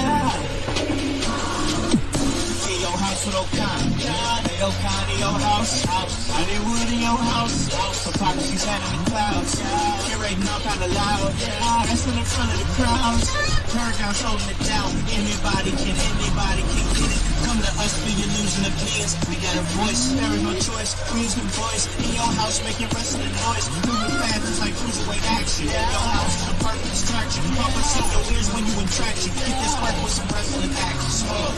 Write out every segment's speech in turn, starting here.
In your house with O'Connor. Hey, O'Connor, in your house. Hollywood in your house. Hypocrisy's out in the clouds. Curating all kind of loud. That's in the front of the crowds. Paragon's holding it down. Anybody can get it. Come to us for your news and opinions. We got a voice, there is no choice. Queens with voice. In your house making wrestling noise. Moving fast, it's like cruiserweight action. In your house is a perfect distraction. Pump us in your ears when you in traction. Get this work with some wrestling action. Slow.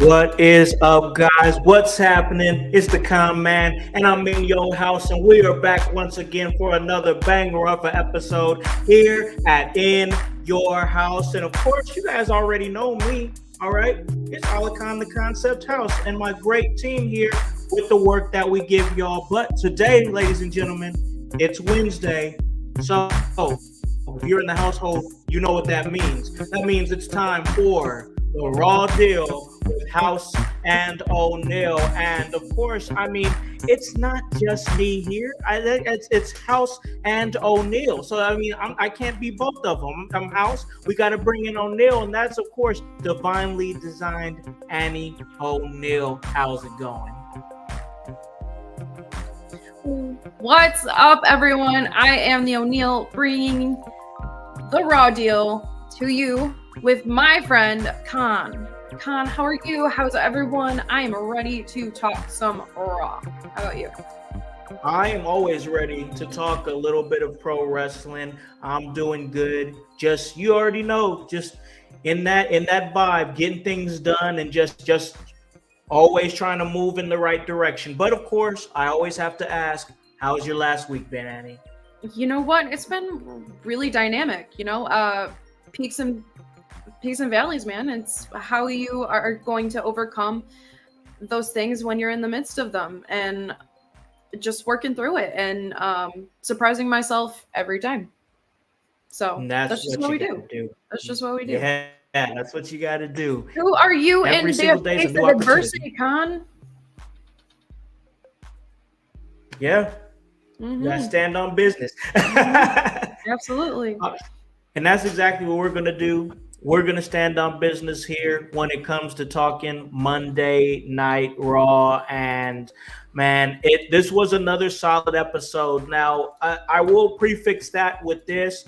What is up, guys? What's happening? It's the Con Man, and I'm in your house, and we are back once again for another banger of an episode here at In Your House. And of course, you guys already know me, all right? It's Alicon, the Concept House, and my great team here with the work that we give y'all. But today, ladies and gentlemen, it's Wednesday, so if you're in the household, you know what that means. That means it's time for the Raw Deal with Howse and O'Neal. And of course, I mean, it's not just me here. It's Howse and O'Neal. So I mean, I can't be both of them. I'm Howse. We got to bring in O'Neal, and that's of course divinely designed Annie O'Neal. How's it going? What's up, everyone? I am the O'Neal, bringing the Raw Deal to you with my friend Con. Con, how are you? How's everyone? I am ready to talk some Raw. How about you? I am always ready to talk a little bit of pro wrestling. I'm doing good. Just, you already know, just in that vibe, getting things done, and just always trying to move in the right direction. But of course, I always have to ask, how's your last week been, Annie? You know what? It's been really dynamic. Peaks and valleys, man. It's how you are going to overcome those things when you're in the midst of them, and just working through it, and surprising myself every time. So that's just what we do. That's just what we do. Yeah, that's what you got to do. Who are you every in single the day face of adversity, Con? Yeah. You gotta stand on business. Absolutely. And that's exactly what we're gonna do. We're gonna stand on business here when it comes to talking Monday Night Raw. And man, this was another solid episode. Now, I will prefix that with this.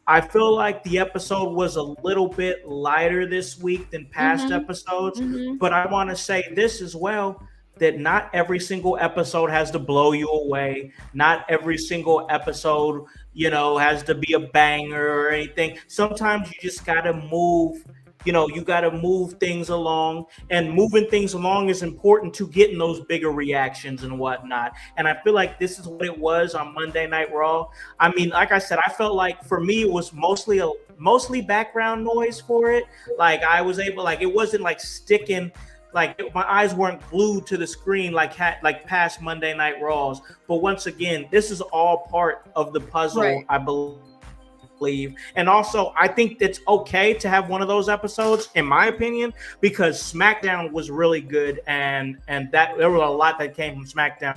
I feel like the episode was a little bit lighter this week than past episodes, but I want to say this as well, that not every single episode has to blow you away. Not every single episode, has to be a banger or anything. Sometimes you just got to move, you got to move things along, and moving things along is important to getting those bigger reactions and whatnot. And I feel like this is what it was on Monday Night Raw. I mean, like I said, I felt like for me, it was mostly background noise for it. Like I was able, like, it wasn't like sticking, like my eyes weren't glued to the screen like past Monday Night Raws. But once again, this is all part of the puzzle, right? I believe. And also, I think it's okay to have one of those episodes, in my opinion, because SmackDown was really good, and that there was a lot that came from SmackDown.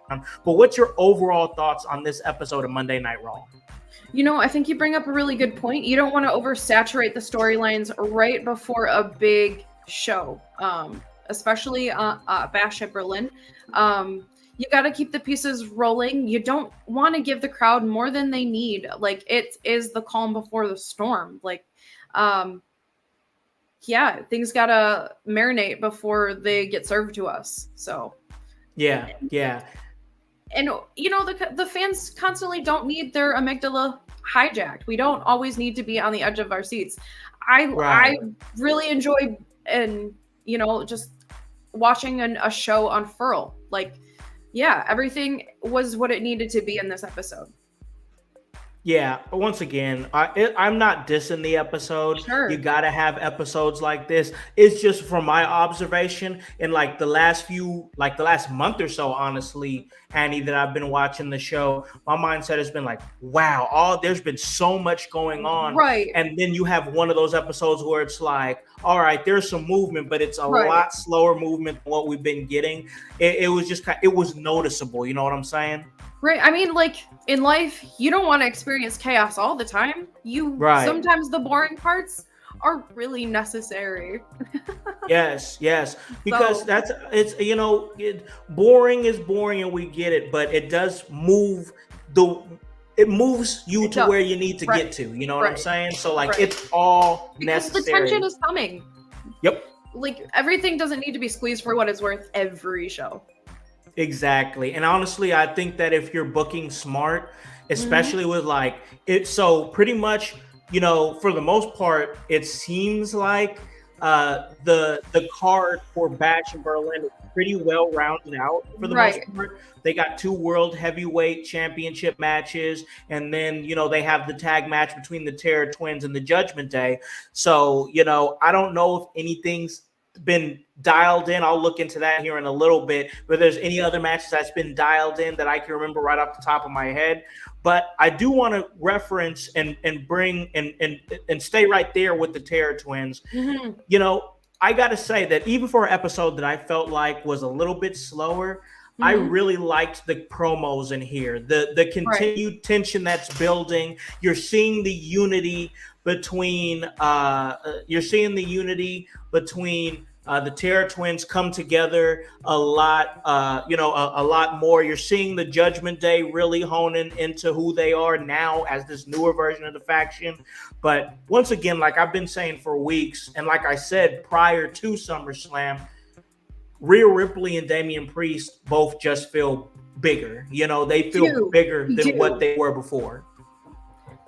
But what's your overall thoughts on this episode of Monday Night Raw? I think you bring up a really good point. You don't want to oversaturate the storylines right before a big show, especially Bash at Berlin. You got to keep the pieces rolling. You don't want to give the crowd more than they need. Like, it is the calm before the storm. Like, things got to marinate before they get served to us. So yeah. And the fans constantly don't need their amygdala hijacked. We don't always need to be on the edge of our seats. I really enjoy, and just watching a show unfurl. Like, everything was what it needed to be in this episode. Yeah, but once again, I'm not dissing the episode. Sure. You got to have episodes like this. It's just from my observation in like the last month or so, honestly, Annie, that I've been watching the show. My mindset has been like, wow, there's been so much going on. Right. And then you have one of those episodes where it's like, all right, there's some movement, but it's a Right. lot slower movement than what we've been getting. It was just it was noticeable. You know what I'm saying? Right. I mean, like in life, you don't want to experience chaos all the time. Right. Sometimes the boring parts are really necessary. Yes, because boring is boring and we get it, but it does move it moves you to where you need to get to. You know what I'm saying? So like it's all because necessary. the tension is coming. Yep. Like everything doesn't need to be squeezed for what it's worth every show. Exactly. And honestly, I think that if you're booking smart, especially with like it, so pretty much, for the most part, it seems like the card for Batch and Berlin is pretty well rounded out for the most part. They got 2 world heavyweight championship matches, and then they have the tag match between the Terror Twins and the Judgment Day. So I don't know if anything's been dialed in. I'll look into that here in a little bit, but there's any other matches that's been dialed in that I can remember right off the top of my head. But I do want to reference and bring and stay right there with the Terror Twins. I got to say that even for an episode that I felt like was a little bit slower, I really liked the promos in here. The continued tension that's building. You're seeing the unity between the Terror Twins come together a lot, a lot more. You're seeing the Judgment Day really honing into who they are now as this newer version of the faction. But once again, like I've been saying for weeks, and like I said prior to SummerSlam, Rhea Ripley and Damian Priest both just feel bigger. They feel bigger than what they were before.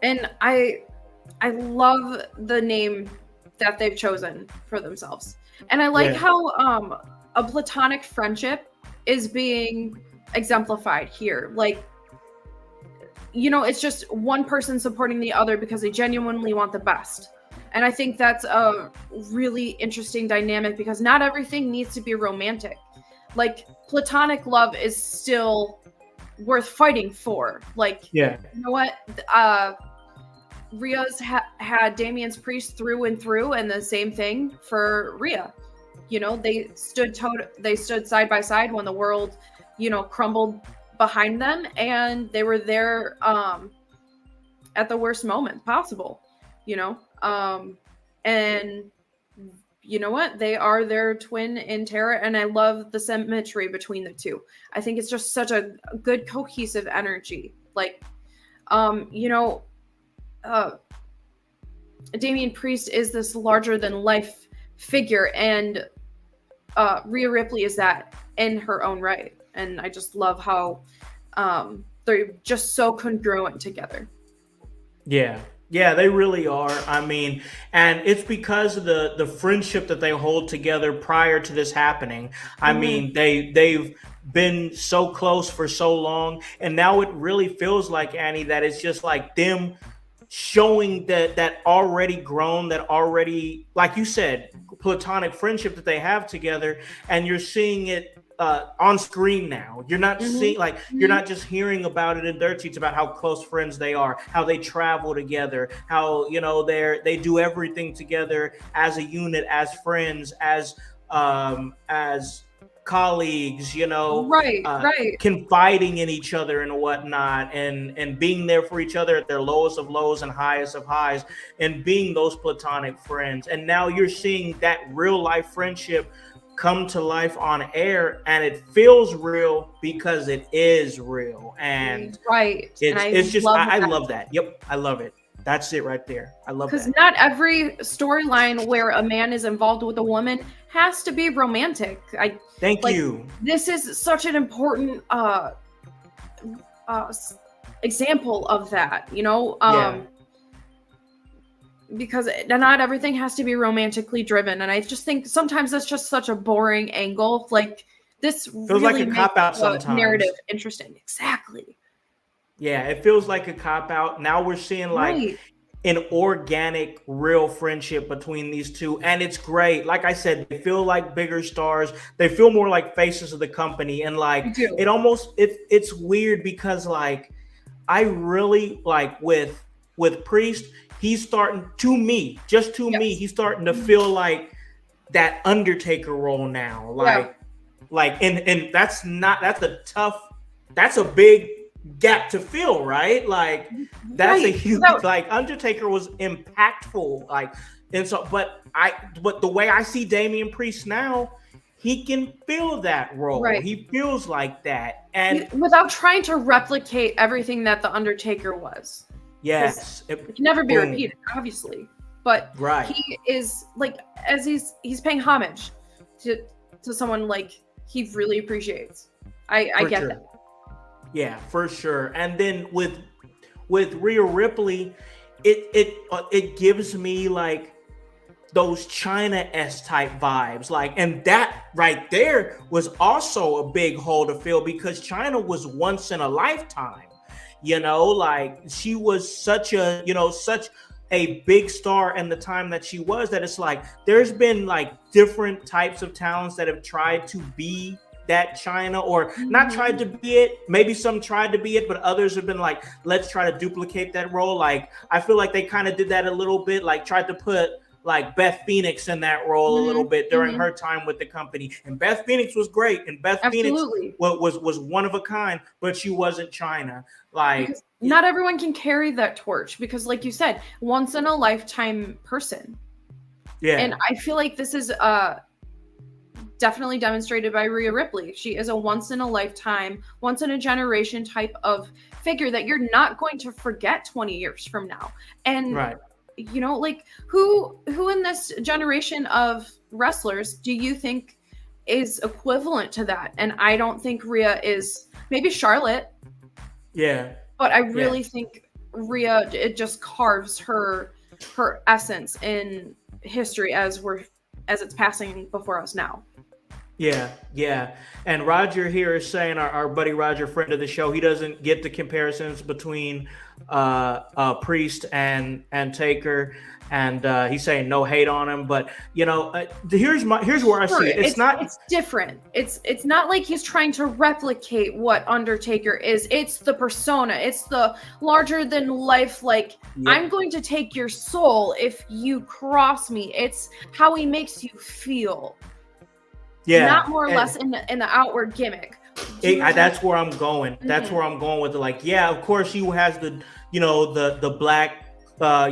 And I love the name that they've chosen for themselves. And I like how a platonic friendship is being exemplified here. Like, it's just one person supporting the other because they genuinely want the best. And I think that's a really interesting dynamic because not everything needs to be romantic. Like, platonic love is still worth fighting for. Like, you know what? Rhea's had Damian's Priest through and through, and the same thing for Rhea. They stood side by side when the world, crumbled behind them, and they were there at the worst moment possible. And you know what? They are their twin in terror, and I love the symmetry between the two. I think it's just such a good cohesive energy. Like, Damian Priest is this larger than life figure, and Rhea Ripley is that in her own right. And I just love how they're just so congruent together. Yeah, they really are. I mean, and it's because of the friendship that they hold together prior to this happening. I mean, they've been so close for so long, and now it really feels like, Annie, that it's just like them showing that already grown, that already, like you said, platonic friendship that they have together, and you're seeing it on screen now. You're not seeing, like, you're not just hearing about it in dirt sheets about how close friends they are, how they travel together, how they do everything together as a unit, as friends, as colleagues, confiding in each other and whatnot, and being there for each other at their lowest of lows and highest of highs, and being those platonic friends. And now you're seeing that real life friendship come to life on air, and it feels real because it is real. And it's just I love that. Yep, I love it. That's it right there. I love that. Because not every storyline where a man is involved with a woman has to be romantic. Thank you. This is such an important example of that, because not everything has to be romantically driven. And I just think sometimes that's just such a boring angle. Like, this feels really like a makes cop-out the sometimes. narrative interesting. Exactly. Yeah, it feels like a cop out. Now we're seeing like Right. an organic, real friendship between these two, and it's great. Like I said, they feel like bigger stars. They feel more like faces of the company, and like I do. it's weird because like I really like with Priest. He's starting to me, just to me, Yes. he's starting to feel like that Undertaker role now. Yeah. And that's a tough, that's a big gap to fill, right? Like that's a Right. huge, Without, like Undertaker was impactful, like, and so but the way I see Damian Priest now, he can fill that role. right. He feels like that, and Without trying to replicate everything that the Undertaker was. yes, It can never be boom. repeated, obviously. But Right. he is like, as he's paying homage to someone like he really appreciates. I For get sure. that. Yeah, for sure. And then with Rhea Ripley, it gives me like those China-esque type vibes. Like, and that right there was also a big hole to fill because China was once in a lifetime. You know, like she was such a, such a big star in the time that she was, that it's like there's been like different types of talents that have tried to be that China, or not tried to be it. Maybe some tried to be it, but others have been like, let's try to duplicate that role. Like I feel like they kind of did that a little bit, like tried to put like Beth Phoenix in that role a little bit during her time with the company. And Beth Phoenix was great, and Beth Phoenix Absolutely. was one of a kind, but she wasn't China. Like Because not everyone can carry that torch because, like you said, once in a lifetime person. yeah, And I feel like this is definitely demonstrated by Rhea Ripley. She is a once in a lifetime, once in a generation type of figure that you're not going to forget 20 years from now. And right. you know, like who in this generation of wrestlers do you think is equivalent to that? And I don't think Rhea is. Maybe Charlotte, Yeah. but I really think Rhea, it just carves her essence in history as it's passing before us now. Yeah, yeah. And Roger here is saying, our buddy Roger, friend of the show, he doesn't get the comparisons between Priest and Taker, and he's saying no hate on him. But here's where I see it. It's different. It's not like he's trying to replicate what Undertaker is. It's the persona. It's the larger than life. Like I'm going to take your soul if you cross me. It's how he makes you feel. Yeah, not more or less in the outward gimmick. That's where I'm going. That's where I'm going with it. Like, yeah, of course, he has the the black the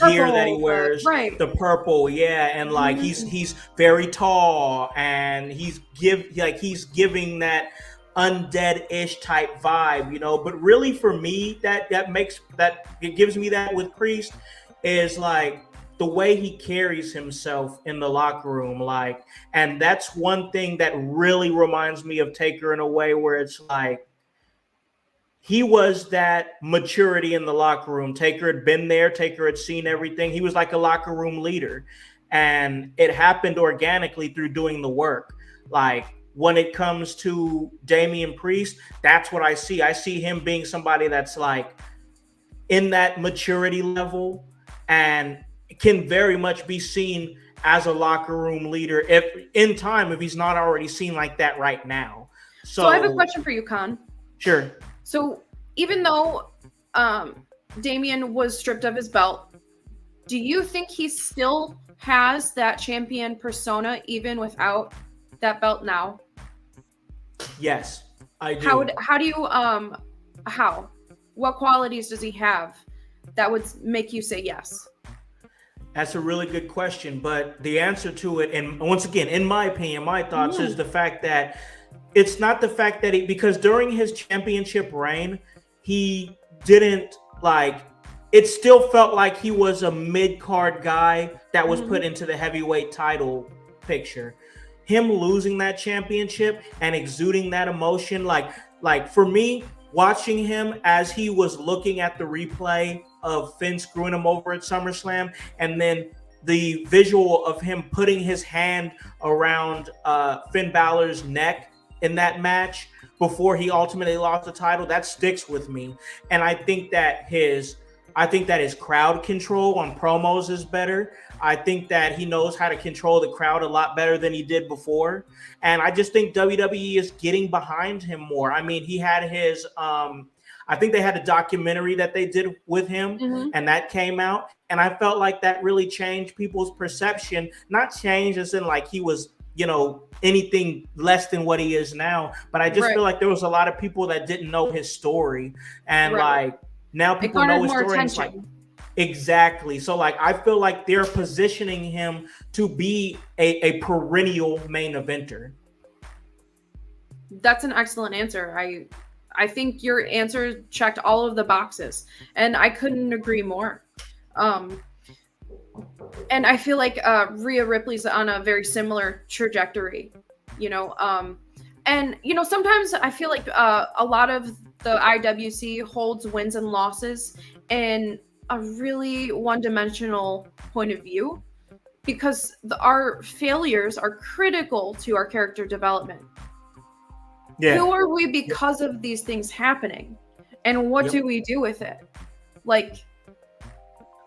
gear that he wears, right? The purple, yeah, and like he's very tall, and he's giving that undead-ish type vibe, But really, for me, it gives me that with Priest is like the way he carries himself in the locker room, like, and that's one thing that really reminds me of Taker in a way where it's like he was that maturity in the locker room. Taker had been there. Taker had seen everything. He was like a locker room leader, and it happened organically through doing the work. Like when it comes to Damian Priest, that's what I see. I see him being somebody that's like in that maturity level and can very much be seen as a locker room leader if he's not already seen like that right now. So I have a question for you, Khan. Sure. So even though Damian was stripped of his belt, do you think he still has that champion persona even without that belt now? Yes, I do. How do you how? What qualities does he have that would make you say yes? That's a really good question, but the answer to it, and once again, in my opinion, my thoughts is the fact that it's not the fact that because during his championship reign, he didn't it still felt like he was a mid-card guy that was put into the heavyweight title picture. Him losing that championship and exuding that emotion, like for me, watching him as he was looking at the replay of Finn screwing him over at SummerSlam, and then the visual of him putting his hand around Finn Balor's neck in that match before he ultimately lost the title, that sticks with me. And I think that his crowd control on promos is better. I think that he knows how to control the crowd a lot better than he did before. And I just think WWE is getting behind him more. I mean, he had his I think they had a documentary that they did with him, and that came out. And I felt like that really changed people's perception. Not changed as in like he was, anything less than what he is now. But I just feel like there was a lot of people that didn't know his story. And like now people know his story. It's like, exactly. So like I feel like they're positioning him to be a perennial main eventer. That's an excellent answer. I think your answer checked all of the boxes, and I couldn't agree more. And I feel like Rhea Ripley's on a very similar trajectory, and sometimes I feel like a lot of the IWC holds wins and losses in a really one-dimensional point of view, because our failures are critical to our character development. Yeah. Who are we because of these things happening? And what do we do with it? Like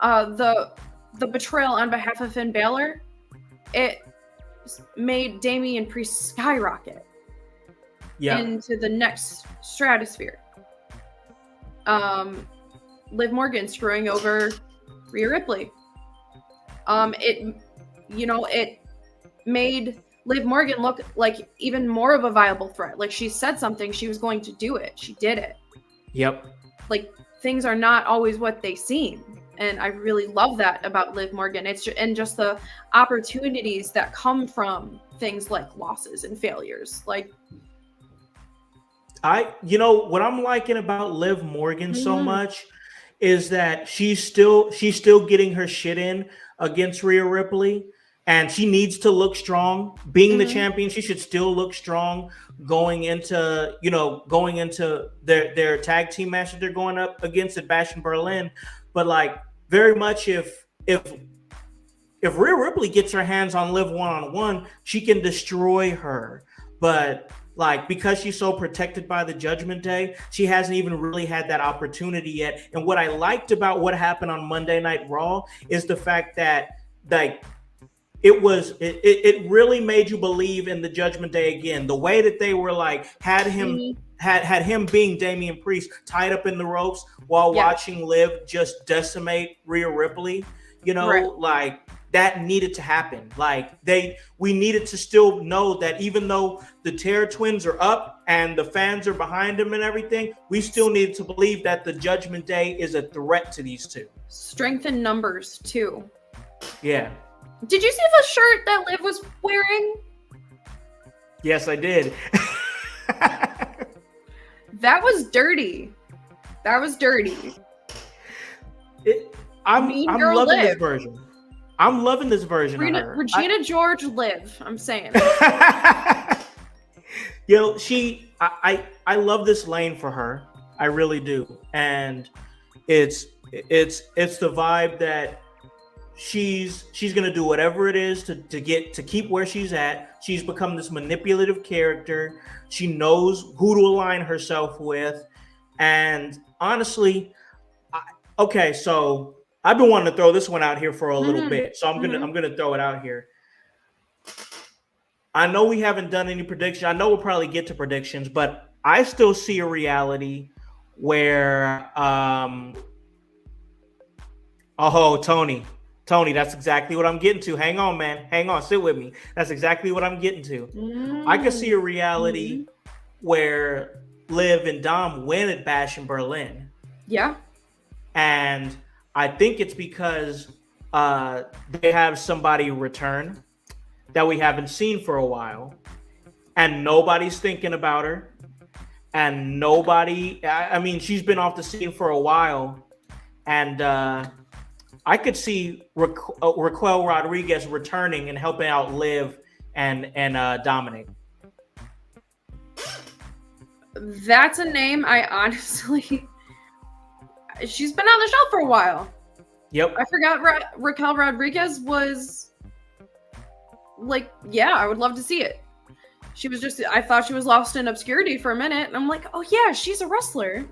the betrayal on behalf of Finn Balor, it made Damian Priest skyrocket into the next stratosphere. Liv Morgan screwing over Rhea Ripley. It made Liv Morgan look like even more of a viable threat. Like, she said something, she was going to do it. She did it. Yep. Like, things are not always what they seem. And I really love that about Liv Morgan. And just the opportunities that come from things like losses and failures. Like, what I'm liking about Liv Morgan so much is that she's still getting her shit in against Rhea Ripley. And she needs to look strong. Being the champion, she should still look strong going into their tag team match that they're going up against at Bash in Berlin. But like, very much if Rhea Ripley gets her hands on Liv one-on-one, she can destroy her. But like, because she's so protected by the Judgment Day, she hasn't even really had that opportunity yet. And what I liked about what happened on Monday Night Raw is the fact that like, it really made you believe in the Judgment Day again. The way that they were like had him being Damian Priest tied up in the ropes while watching Liv just decimate Rhea Ripley, like that needed to happen. Like we needed to still know that even though the Terror Twins are up and the fans are behind them and everything, we still needed to believe that the Judgment Day is a threat to these two. Strength in numbers too. Yeah. Did you see the shirt that Liv was wearing? Yes, I did. That was dirty. I'm loving this version. I'm loving this version of her. Regina George Liv, I'm saying. I love this lane for her. I really do. And it's the vibe that she's gonna do whatever it is to keep where she's at. She's become this manipulative character. She knows who to align herself with. And honestly, so I've been wanting to throw this one out here for a little bit. So I'm gonna throw it out here. I know we haven't done any predictions. I know we'll probably get to predictions, but I still see a reality where Tony, that's exactly what I'm getting to. Hang on, man. Hang on. Sit with me. That's exactly what I'm getting to. I could see a reality where Liv and Dom win at Bash in Berlin. Yeah. And I think it's because they have somebody return that we haven't seen for a while. And nobody's thinking about her. And she's been off the scene for a while. And I could see Raquel Rodriguez returning and helping out Liv and Dominic. That's a name I honestly... She's been on the show for a while. Yep. I forgot Raquel Rodriguez was... Like, yeah, I would love to see it. I thought she was lost in obscurity for a minute, and I'm like, oh yeah, she's a wrestler.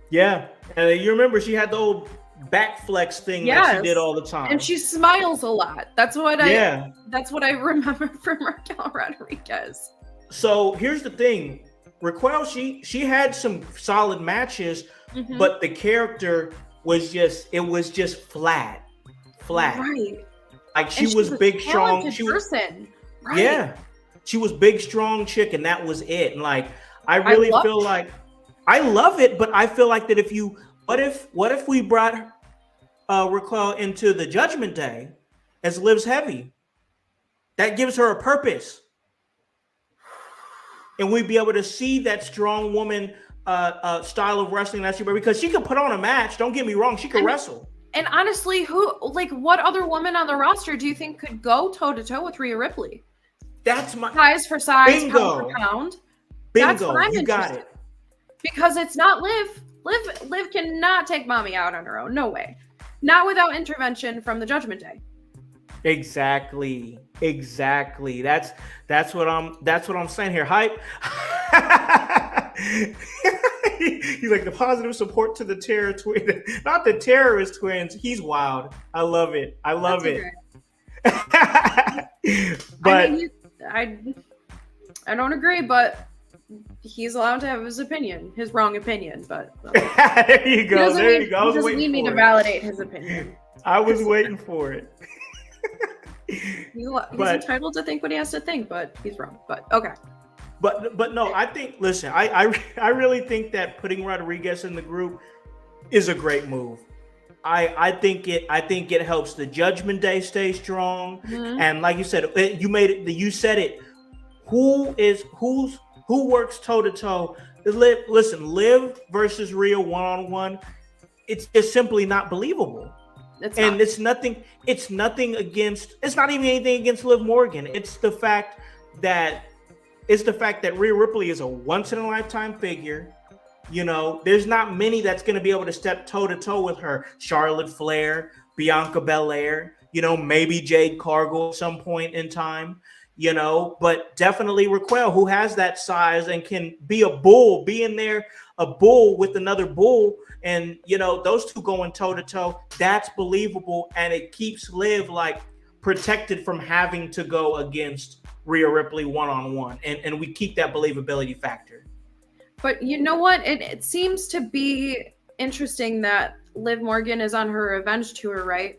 Yeah, and you remember she had the old back flex thing that she did all the time, and she smiles a lot. That's what I remember from Raquel Rodriguez. So here's the thing, Raquel, she had some solid matches, but the character was just flat. Right. Like she was big, strong. She was right. Yeah, she was big, strong chick, and that was it. And like, I really feel like I love it, but I feel like that what if we brought Raquel into the Judgment Day as Liv's heavy? That gives her a purpose. And we'd be able to see that strong woman style of wrestling that because she could put on a match. Don't get me wrong, she could wrestle. And honestly, what other woman on the roster do you think could go toe to toe with Rhea Ripley? That's my size for size, bingo. pound for pound. Bingo, that's what I'm you got it. Because it's not Liv. Liv cannot take mommy out on her own. No way. Not without intervention from the Judgment Day. Exactly. That's what I'm saying here. Hype. He's like the positive support to the terror twin, not the terrorist twins. He's wild. I love it. But I don't agree, but he's allowed to have his opinion, his wrong opinion. But there you go. He doesn't need me to validate his opinion. I was waiting for it. He's entitled to think what he has to think, but he's wrong. But okay. But no, I think. Listen, I really think that putting Rodriguez in the group is a great move. I think it helps the Judgment Day stay strong, and like you said, you said it. Who works toe to toe? Listen, Liv versus Rhea 1-on-1. It's simply not believable. It's not even anything against Liv Morgan. It's the fact that Rhea Ripley is a once in a lifetime figure. You know, there's not many that's going to be able to step toe to toe with her. Charlotte Flair, Bianca Belair, maybe Jade Cargill at some point in time, but definitely Raquel, who has that size and can be a bull with another bull. And, those two going toe to toe, that's believable. And it keeps Liv protected from having to go against Rhea Ripley 1-on-1. And we keep that believability factor. But you know what? It seems to be interesting that Liv Morgan is on her revenge tour, right?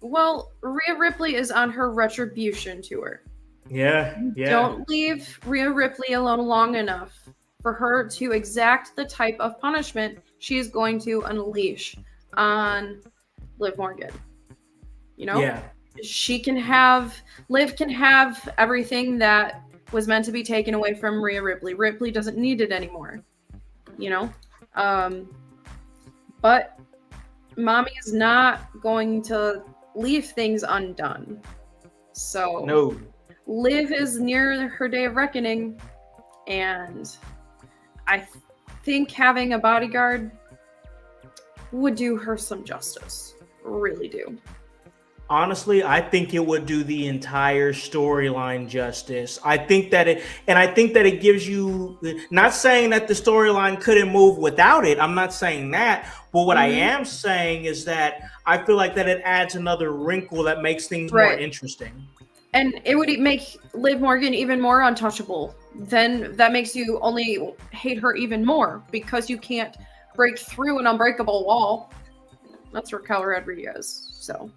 Well, Rhea Ripley is on her retribution tour. Yeah. Don't leave Rhea Ripley alone long enough for her to exact the type of punishment she is going to unleash on Liv Morgan. Yeah. Liv can have everything that was meant to be taken away from Rhea Ripley. Ripley doesn't need it anymore, but mommy is not going to leave things undone. So no, Liv is near her day of reckoning, and I think having a bodyguard would do her some justice. Really do. Honestly, I think it would do the entire storyline justice. I think that it gives you, not saying that the storyline couldn't move without it. I'm not saying that. But what I am saying is that I feel like that it adds another wrinkle that makes things more interesting. And it would make Liv Morgan even more untouchable. Then that makes you only hate her even more because you can't break through an unbreakable wall. That's Raquel Rodriguez. So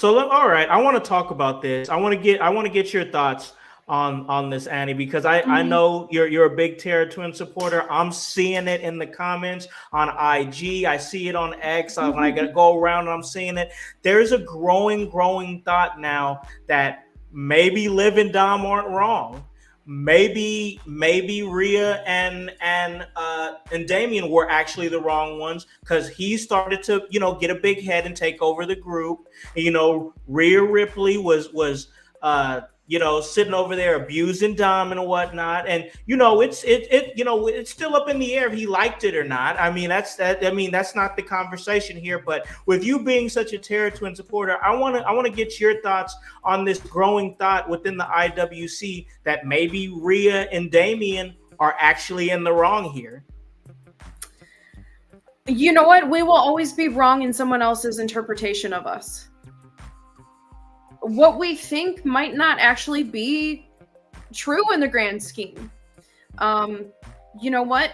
all right, I want to talk about this. I want to get your thoughts on this, Annie, because I know you're a big Terra Twin supporter. I'm seeing it in the comments on IG. I see it on X. When I go around and I'm seeing it. There's a growing thought now that maybe Liv and Dom aren't wrong. Maybe Rhea and Damian were actually the wrong ones because he started to get a big head and take over the group. And, Rhea Ripley was sitting over there abusing Dom and whatnot. And it's still up in the air if he liked it or not. I mean, that's not the conversation here. But with you being such a Terra Twin supporter, I want to get your thoughts on this growing thought within the IWC that maybe Rhea and Damian are actually in the wrong here. You know what? We will always be wrong in someone else's interpretation of us. What we think might not actually be true in the grand scheme. You know what?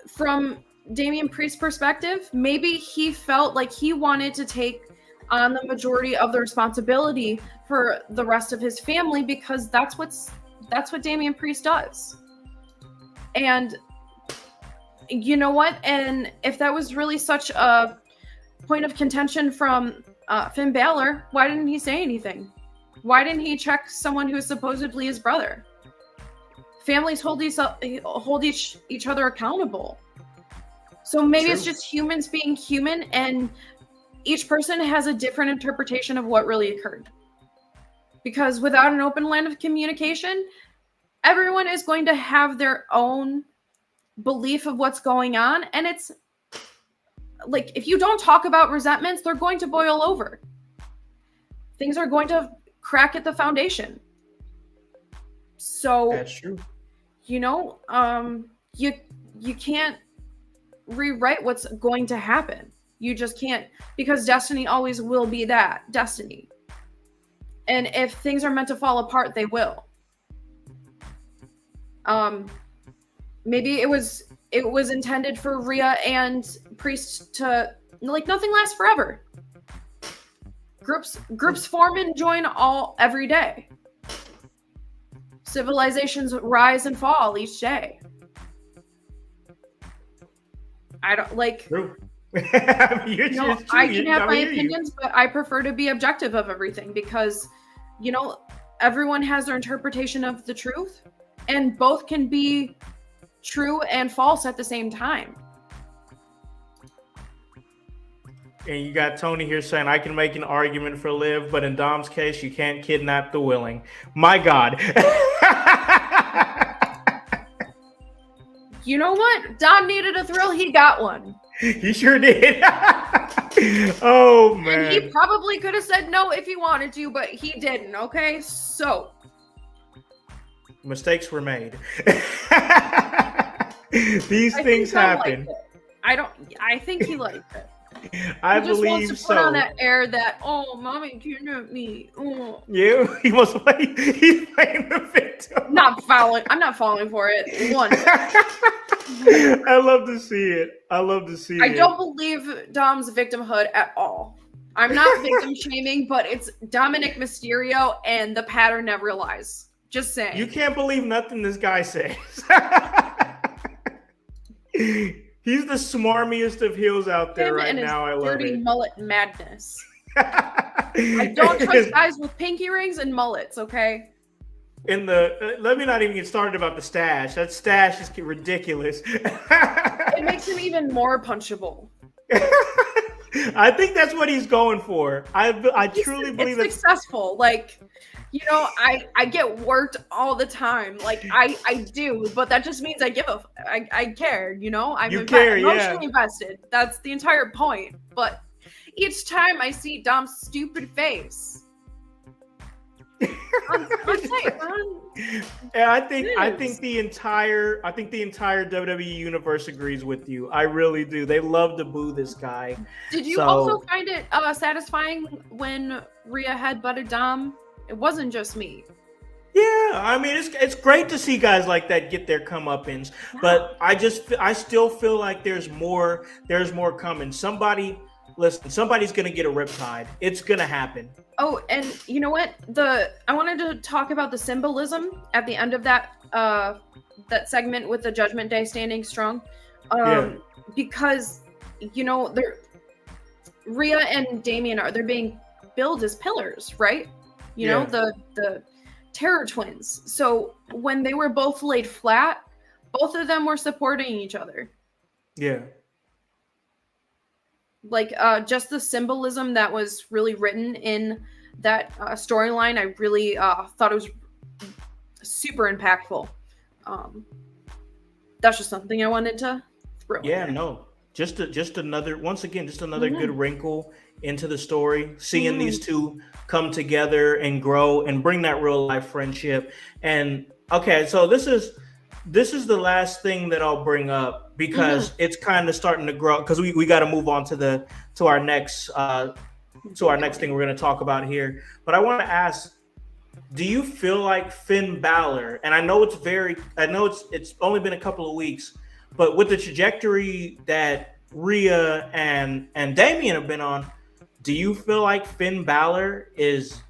From Damian Priest's perspective, maybe he felt like he wanted to take on the majority of the responsibility for the rest of his family because that's what Damian Priest does. And you know what? And if that was really such a point of contention from Finn Balor, why didn't he say anything? Why didn't he check someone who is supposedly his brother? Families hold each other accountable. So maybe it's just humans being human, and each person has a different interpretation of what really occurred. Because without an open line of communication, everyone is going to have their own belief of what's going on, and it's like if you don't talk about resentments, they're going to boil over. Things are going to crack at the foundation. So that's true. You can't rewrite what's going to happen. You just can't, because destiny always will be that destiny. And if things are meant to fall apart, they will. Maybe it was intended for Rhea and Priest to, like, nothing lasts forever. Groups form and join every day. Civilizations rise and fall each day. I don't like. True. I can have my opinions, but I prefer to be objective of everything because, everyone has their interpretation of the truth, and both can be true and false at the same time. And you got Tony here saying, I can make an argument for Liv, but in Dom's case, you can't kidnap the willing. My God. You know what? Dom needed a thrill. He got one. He sure did. Oh, man. And he probably could have said no if he wanted to, but he didn't, okay? So. Mistakes were made. These things happen. I think he liked it. I he just believe wants to so. put on that air that, oh, mommy kidnapped me. Oh. Yeah, he's playing the victim. I'm not falling for it. One. I love to see it. I don't believe Dom's victimhood at all. I'm not victim shaming, but it's Dominic Mysterio and the pattern never lies. Just saying. You can't believe nothing this guy says. He's the smarmiest of heels out there right now. I love it. Dirty mullet madness. I don't trust guys with pinky rings and mullets, okay? Let me not even get started about the stash. That stash is ridiculous. It makes him even more punchable. I think that's what he's going for. I truly believe it's successful. Like, I get worked all the time. Like I do, but that just means I care, I'm emotionally invested. That's the entire point. But each time I see Dom's stupid face, I think the entire WWE universe agrees with you. I really do. They love to boo this guy. Did you also find it satisfying when Rhea headbutted Dom? It wasn't just me. Yeah, I mean it's great to see guys like that get their comeuppance, but I still feel like there's more coming. Somebody's gonna get a riptide. It's gonna happen. Oh, and you know what? I wanted to talk about the symbolism at the end of that segment with the Judgment Day standing strong, because Rhea and Damian they're being billed as pillars, right? The Terror Twins. So when they were both laid flat, both of them were supporting each other. Yeah. Like just the symbolism that was really written in that storyline, I really thought it was super impactful. That's just something I wanted to throw in Yeah, there. no. Just another good wrinkle into the story. Seeing these two come together and grow and bring that real life friendship. And okay, so this is the last thing that I'll bring up because it's kind of starting to grow because we got to move on to our next thing we're going to talk about here. But I want to ask, do you feel like Finn Balor, and I know it's only been a couple of weeks, but with the trajectory that Rhea and Damian have been on, do you feel like Finn Balor is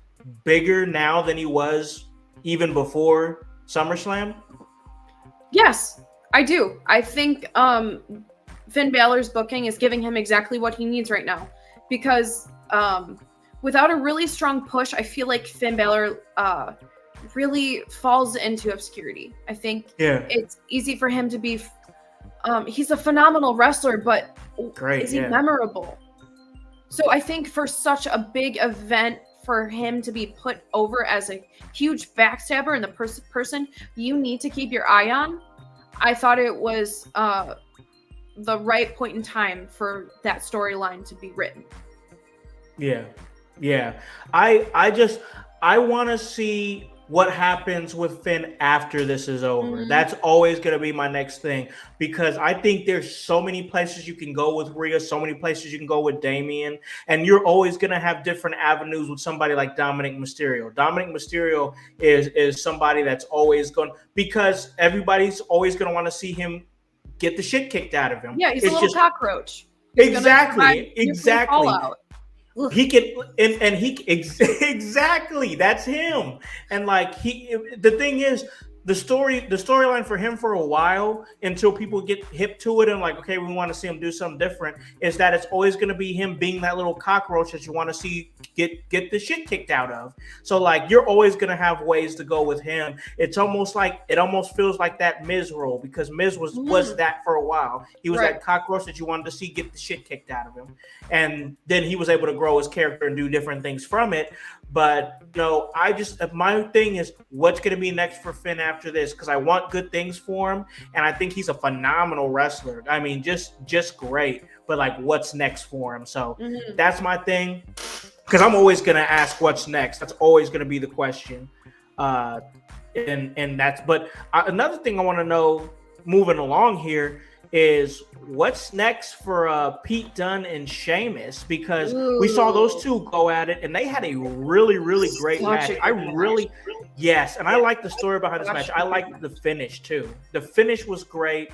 bigger now than he was even before SummerSlam? Yes, I do. I think Finn Balor's booking is giving him exactly what he needs right now because without a really strong push, I feel like Finn Balor really falls into obscurity. I think it's easy for him to be he's a phenomenal wrestler, but is he memorable? So I think for such a big event, for him to be put over as a huge backstabber and the person you need to keep your eye on, I thought it was the right point in time for that storyline to be written. Yeah. I want to see what happens with Finn after this is over. That's always going to be my next thing because I think there's so many places you can go with Rhea, so many places you can go with Damian, and you're always going to have different avenues with somebody like Dominic Mysterio. Dominic Mysterio is somebody that's always going, because everybody's always going to want to see him get the shit kicked out of him. Yeah, he's a little cockroach. He's exactly. He can, exactly. That's him. And like the thing is, the storyline for him for a while until people get hip to it and like, okay, we want to see him do something different, is that it's always going to be him being that little cockroach that you want to see get the shit kicked out of. So like, you're always going to have ways to go with him. It almost feels like that Miz role, because Miz was that for a while. He was that cockroach that you wanted to see get the shit kicked out of him, and then he was able to grow his character and do different things from it. But my thing is, what's going to be next for Finn after this? Because I want good things for him, and I think he's a phenomenal wrestler. I mean, just great. But like, what's next for him? So that's my thing. Because I'm always going to ask what's next. That's always going to be the question. But another thing I want to know, moving along here, is what's next for Pete Dunne and Sheamus, because we saw those two go at it and they had a really, really great match. And I like the story behind this match. I like the finish too. The finish was great,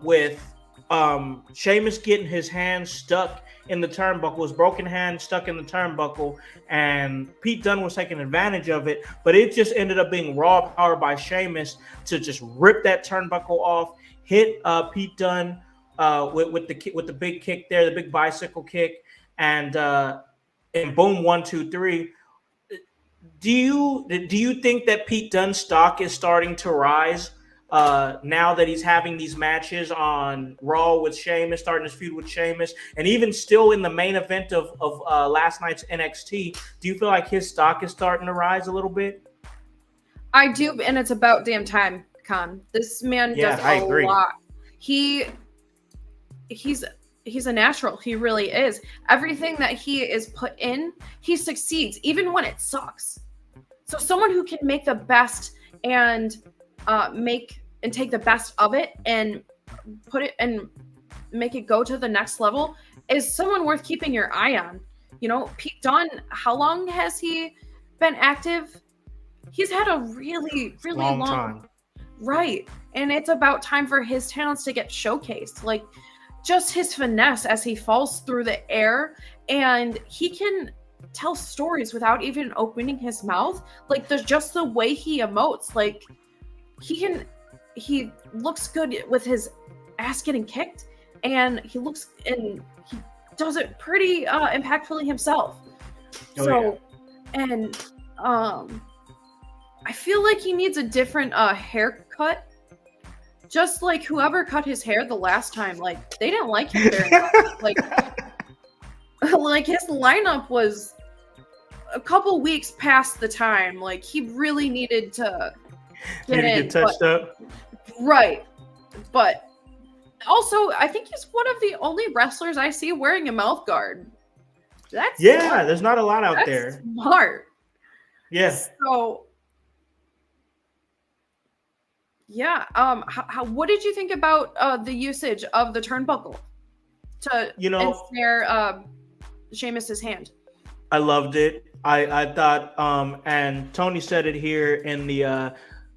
with Sheamus getting his hand stuck in the turnbuckle, his broken hand stuck in the turnbuckle, and Pete Dunne was taking advantage of it, but it just ended up being raw power by Sheamus to just rip that turnbuckle off, hit Pete Dunne with the big kick there, the big bicycle kick, and boom, 1, 2, 3. Do you think that Pete Dunne's stock is starting to rise now that he's having these matches on Raw with Sheamus, starting his feud with Sheamus, and even still in the main event of last night's NXT? Do you feel like his stock is starting to rise a little bit? I do, and it's about damn time, Con. This man does a lot. He's a natural. He really is. Everything that he is put in, he succeeds, even when it sucks. So someone who can make the best and take the best of it and put it and make it go to the next level is someone worth keeping your eye on. You know, Pete Dunne, how long has he been active? He's had a really, really long time. Right. And it's about time for his talents to get showcased. Like, just his finesse as he falls through the air, and he can tell stories without even opening his mouth. Like, there's just the way he emotes. Like, he looks good with his ass getting kicked, and he does it pretty impactfully himself. I feel like he needs a different haircut. Just like whoever cut his hair the last time, like, they didn't like him very much. Like his lineup was a couple weeks past the time. Like, he really needed to get touched up. Right. But also, I think he's one of the only wrestlers I see wearing a mouth guard. That's smart. There's not a lot out That's there. smart. Yes. So, yeah. What did you think about the usage of the turnbuckle to ensnare Sheamus's hand? I loved it. I thought, and Tony said it here in the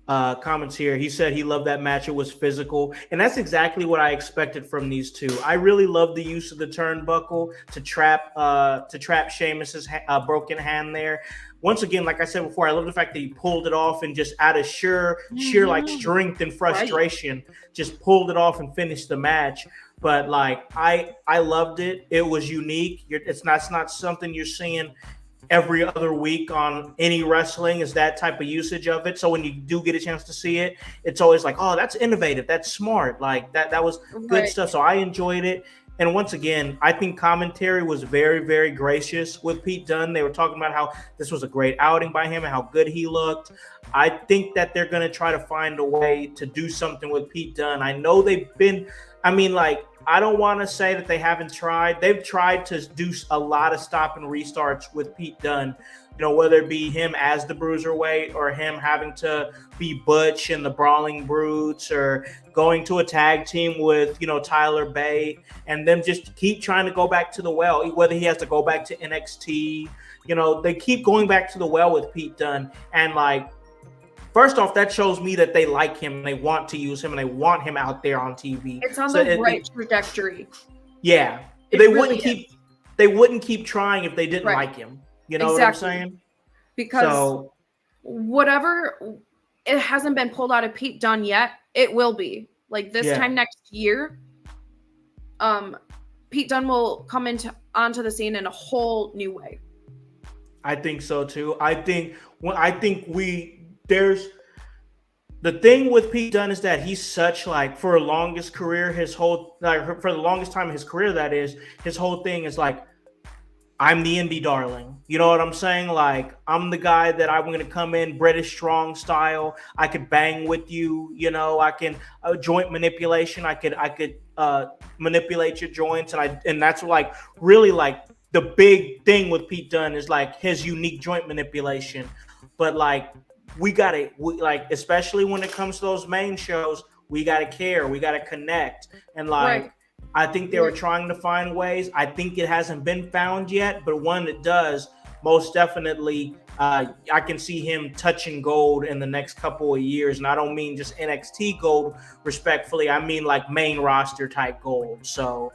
comments here. He said he loved that match. It was physical, and that's exactly what I expected from these two. I really love the use of the turnbuckle to trap Sheamus's broken hand there. Once again, like I said before, I love the fact that he pulled it off and just out of sheer like strength and frustration, just pulled it off and finished the match. But like I loved it. It was unique. It's not something you're seeing every other week on any wrestling, is that type of usage of it. So when you do get a chance to see it, it's always like, oh, that's innovative, that's smart. Like that was good stuff. So I enjoyed it. And once again, I think commentary was very, very gracious with Pete Dunne. They were talking about how this was a great outing by him and how good he looked. I think that they're going to try to find a way to do something with Pete Dunne. I know I don't want to say that they haven't tried. They've tried to do a lot of stop and restarts with Pete Dunne, whether it be him as the Bruiserweight or him having to be Butch and the Brawling Brutes, or going to a tag team with, Tyler Bate, and them just keep trying to go back to the well, whether he has to go back to NXT. They keep going back to the well with Pete Dunne. And first off, that shows me that they like him and they want to use him and they want him out there on TV. It's on the right trajectory. Yeah. They wouldn't keep trying if they didn't like him. You know what I'm saying? Because whatever, it hasn't been pulled out of Pete Dunne yet, it will be. Like this time next year, Pete Dunne will come onto the scene in a whole new way. I think so too. There's the thing with Pete Dunne is that he's such for the longest time in his career, that is, his whole thing is I'm the indie darling. You know what I'm saying? I'm the guy that I'm going to come in British strong style. I could bang with you. I can joint manipulation. I could manipulate your joints. And that's really the big thing with Pete Dunne is his unique joint manipulation. But we got to, especially when it comes to those main shows, we got to care. We got to connect. And I think they were trying to find ways. I think it hasn't been found yet, but one that does, most definitely, I can see him touching gold in the next couple of years. And I don't mean just NXT gold, respectfully. I mean main roster type gold. So,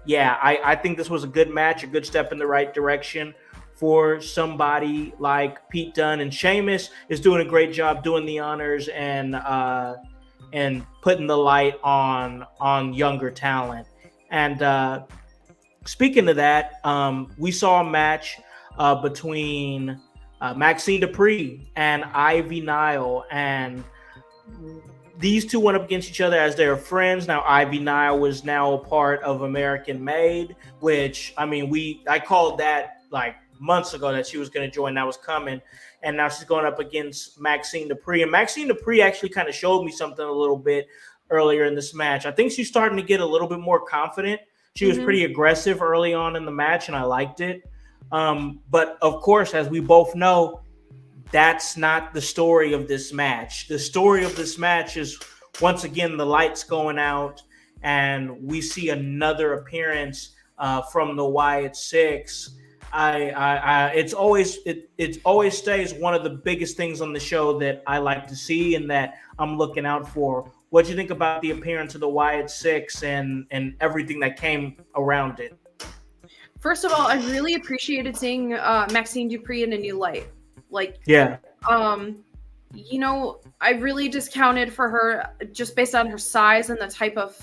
yeah, I think this was a good match, a good step in the right direction for somebody like Pete Dunne. And Sheamus is doing a great job doing the honors and putting the light on younger talent. And speaking of that, we saw a match between Maxine Dupree and Ivy Nile, and these two went up against each other as they're friends. Now, Ivy Nile was now a part of American Made, which, I called that months ago that she was going to join, that was coming. And now she's going up against Maxine Dupree. And Maxine Dupree actually kind of showed me something a little bit earlier in this match. I think she's starting to get a little bit more confident. She was pretty aggressive early on in the match, and I liked it. But of course, as we both know, that's not the story of this match. The story of this match is, once again, the lights going out, and we see another appearance from the Wyatt Six. It always stays one of the biggest things on the show that I like to see and that I'm looking out for. What do you think about the appearance of the Wyatt Six and everything that came around it? First of all, I really appreciated seeing Maxine Dupree in a new light. I really discounted for her just based on her size and the type of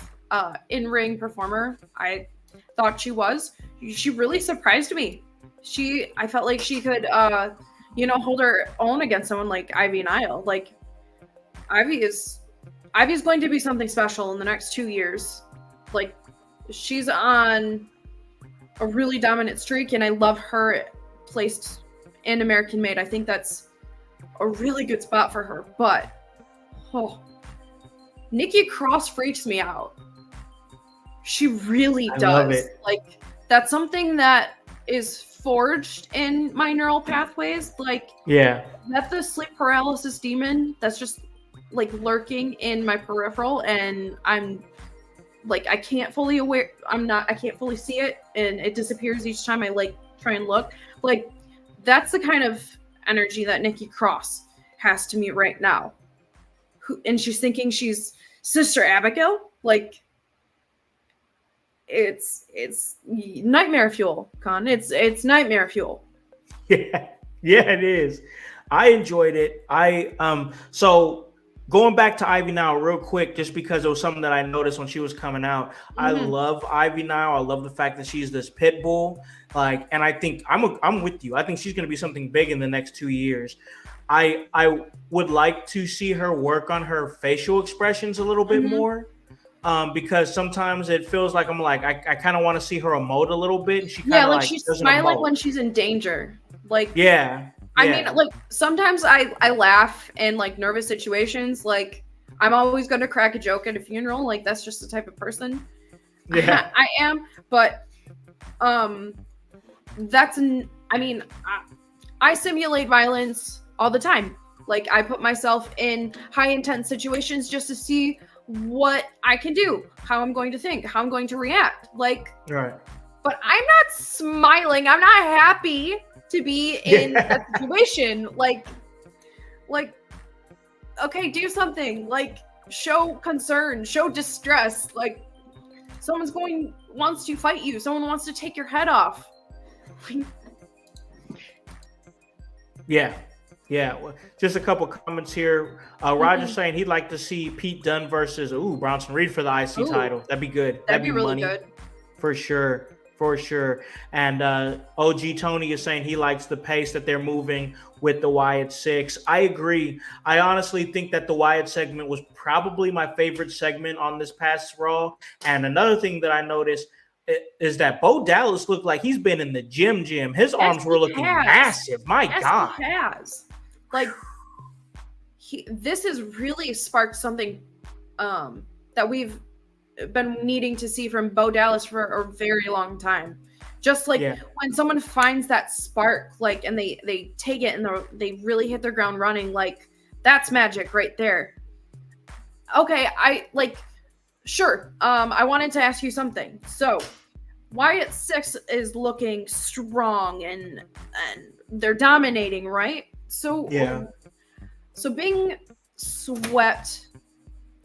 in-ring performer I thought she was. She really surprised me. I felt like she could, hold her own against someone like Ivy Nile. Ivy's going to be something special in the next 2 years. She's on a really dominant streak, and I love her placed and American Made. I think that's a really good spot for her. But Nikki Cross freaks me out. She really does. Love it. Like, that's something that is forged in my neural pathways. Like, that's the sleep paralysis demon that's just like lurking in my peripheral, and I'm like, I can't fully see it, and it disappears each time I like try and look. Like, that's the kind of energy that Nikki Cross has to me right now. And she's thinking she's Sister Abigail. Like, it's nightmare fuel, Con. It's nightmare fuel. Yeah, it is. I enjoyed it. So going back to Ivy Nile real quick, just because it was something that I noticed when she was coming out. I love Ivy Nile. I love the fact that she's this pit bull. Like, and I think I'm with you. I think she's going to be something big in the next 2 years. I would like to see her work on her facial expressions a little bit more. Because sometimes it feels like I kind of want to see her emote a little bit. And she kind of like she's smiling when she's in danger. Like, I mean, like, sometimes I laugh in like nervous situations. Like, I'm always going to crack a joke at a funeral. Like, that's just the type of person I am. But I simulate violence all the time. Like, I put myself in high intense situations just to see what I can do, how I'm going to think, how I'm going to react. Like, but I'm not smiling. I'm not happy to be in that situation. Like, okay, do something. Like, show concern, show distress. Like, someone wants to fight you. Someone wants to take your head off. Yeah. Just a couple comments here. Roger saying he'd like to see Pete Dunne versus Bronson Reed for the IC title. That'd be good. That'd be really good. For sure. And OG Tony is saying he likes the pace that they're moving with the Wyatt 6. I agree. I honestly think that the Wyatt segment was probably my favorite segment on this past Raw. And another thing that I noticed is that Bo Dallas looked like he's been in the gym. His arms were looking massive. My God. He has. Like, this has really sparked something that we've been needing to see from Bo Dallas for a very long time. Just like when someone finds that spark, like, and they take it and they really hit their ground running, like, that's magic right there. Okay, sure. I wanted to ask you something. So, Wyatt 6 is looking strong and they're dominating, right? So being swept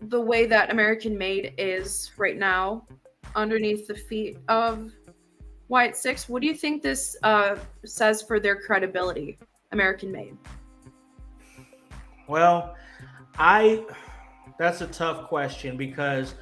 the way that American Made is right now, underneath the feet of Wyatt 6, what do you think this says for their credibility, American Made? Well, that's a tough question because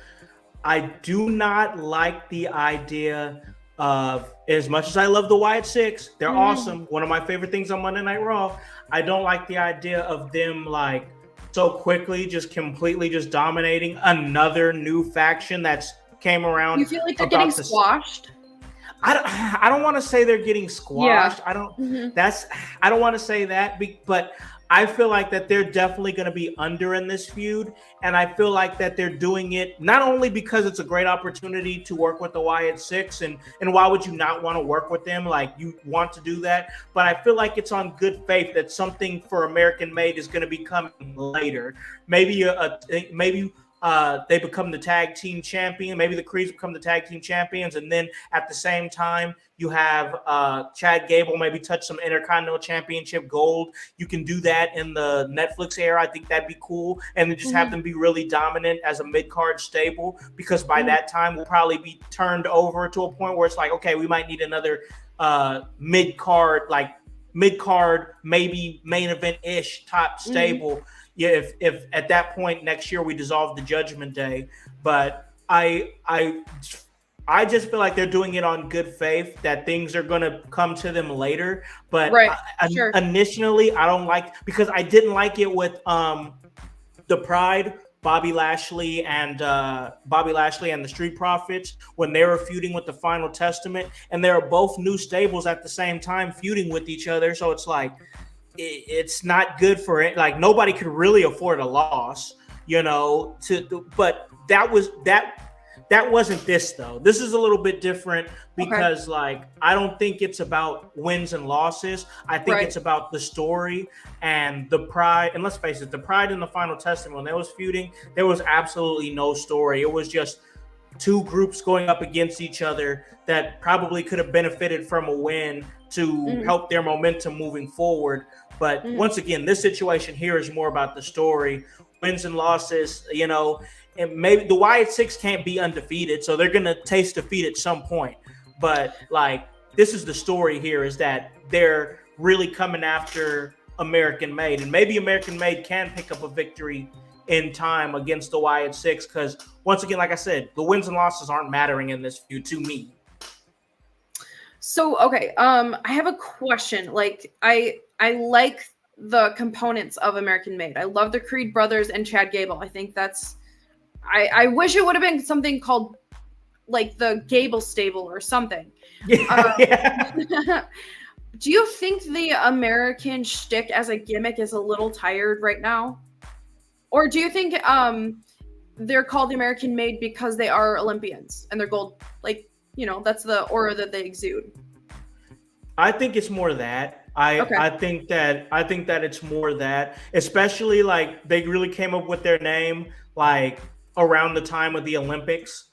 I do not like the idea of, as much as I love the Wyatt 6, they're awesome. One of my favorite things on Monday Night Raw. I don't like the idea of them like so quickly, completely dominating another new faction that's came around. You feel like they're getting squashed? I don't want to say they're getting squashed. I don't want to say that, but I feel like that they're definitely going to be under in this feud. And I feel like that they're doing it not only because it's a great opportunity to work with the Wyatt 6 and why would you not want to work with them? Like, you want to do that. But I feel like it's on good faith that something for American Made is going to be coming later. Maybe they become the tag team champion. Maybe the Creeds become the tag team champions. And then at the same time, you have Chad Gable maybe touch some Intercontinental Championship gold. You can do that in the Netflix era. I think that'd be cool. And then just have them be really dominant as a mid-card stable, because by that time we'll probably be turned over to a point where it's like, okay, we might need another mid-card, maybe main event-ish top stable. Yeah, if at that point next year we dissolve the Judgment Day. But I just feel like they're doing it on good faith that things are going to come to them later. But initially, I don't like, because I didn't like it with the Pride Bobby Lashley and the Street Profits when they were feuding with the Final Testament, and they were both new stables at the same time feuding with each other. So it's like it's not good for it. Like nobody could really afford a loss, but that wasn't this though. This is a little bit different because like I don't think it's about wins and losses. I think it's about the story and the pride. And let's face it, the Pride in the Final Testament, when they was feuding, there was absolutely no story. It was just two groups going up against each other that probably could have benefited from a win to help their momentum moving forward. But once again, this situation here is more about the story, wins and losses, and maybe the Wyatt Six can't be undefeated, so they're going to taste defeat at some point. But like, this is the story here, is that they're really coming after American Made, and maybe American Made can pick up a victory in time against the Wyatt Six, because once again, like I said, the wins and losses aren't mattering in this feud to me. So, okay, I have a question. Like, I like the components of American Made. I love the Creed brothers and Chad Gable. I think that's, I wish it would have been something called like the Gable Stable or something. Yeah. Do you think the American shtick as a gimmick is a little tired right now? Or do you think they're called the American Made because they are Olympians and they're gold? Like, that's the aura that they exude. I think it's more that. I think that it's more that, especially like they really came up with their name like around the time of the Olympics.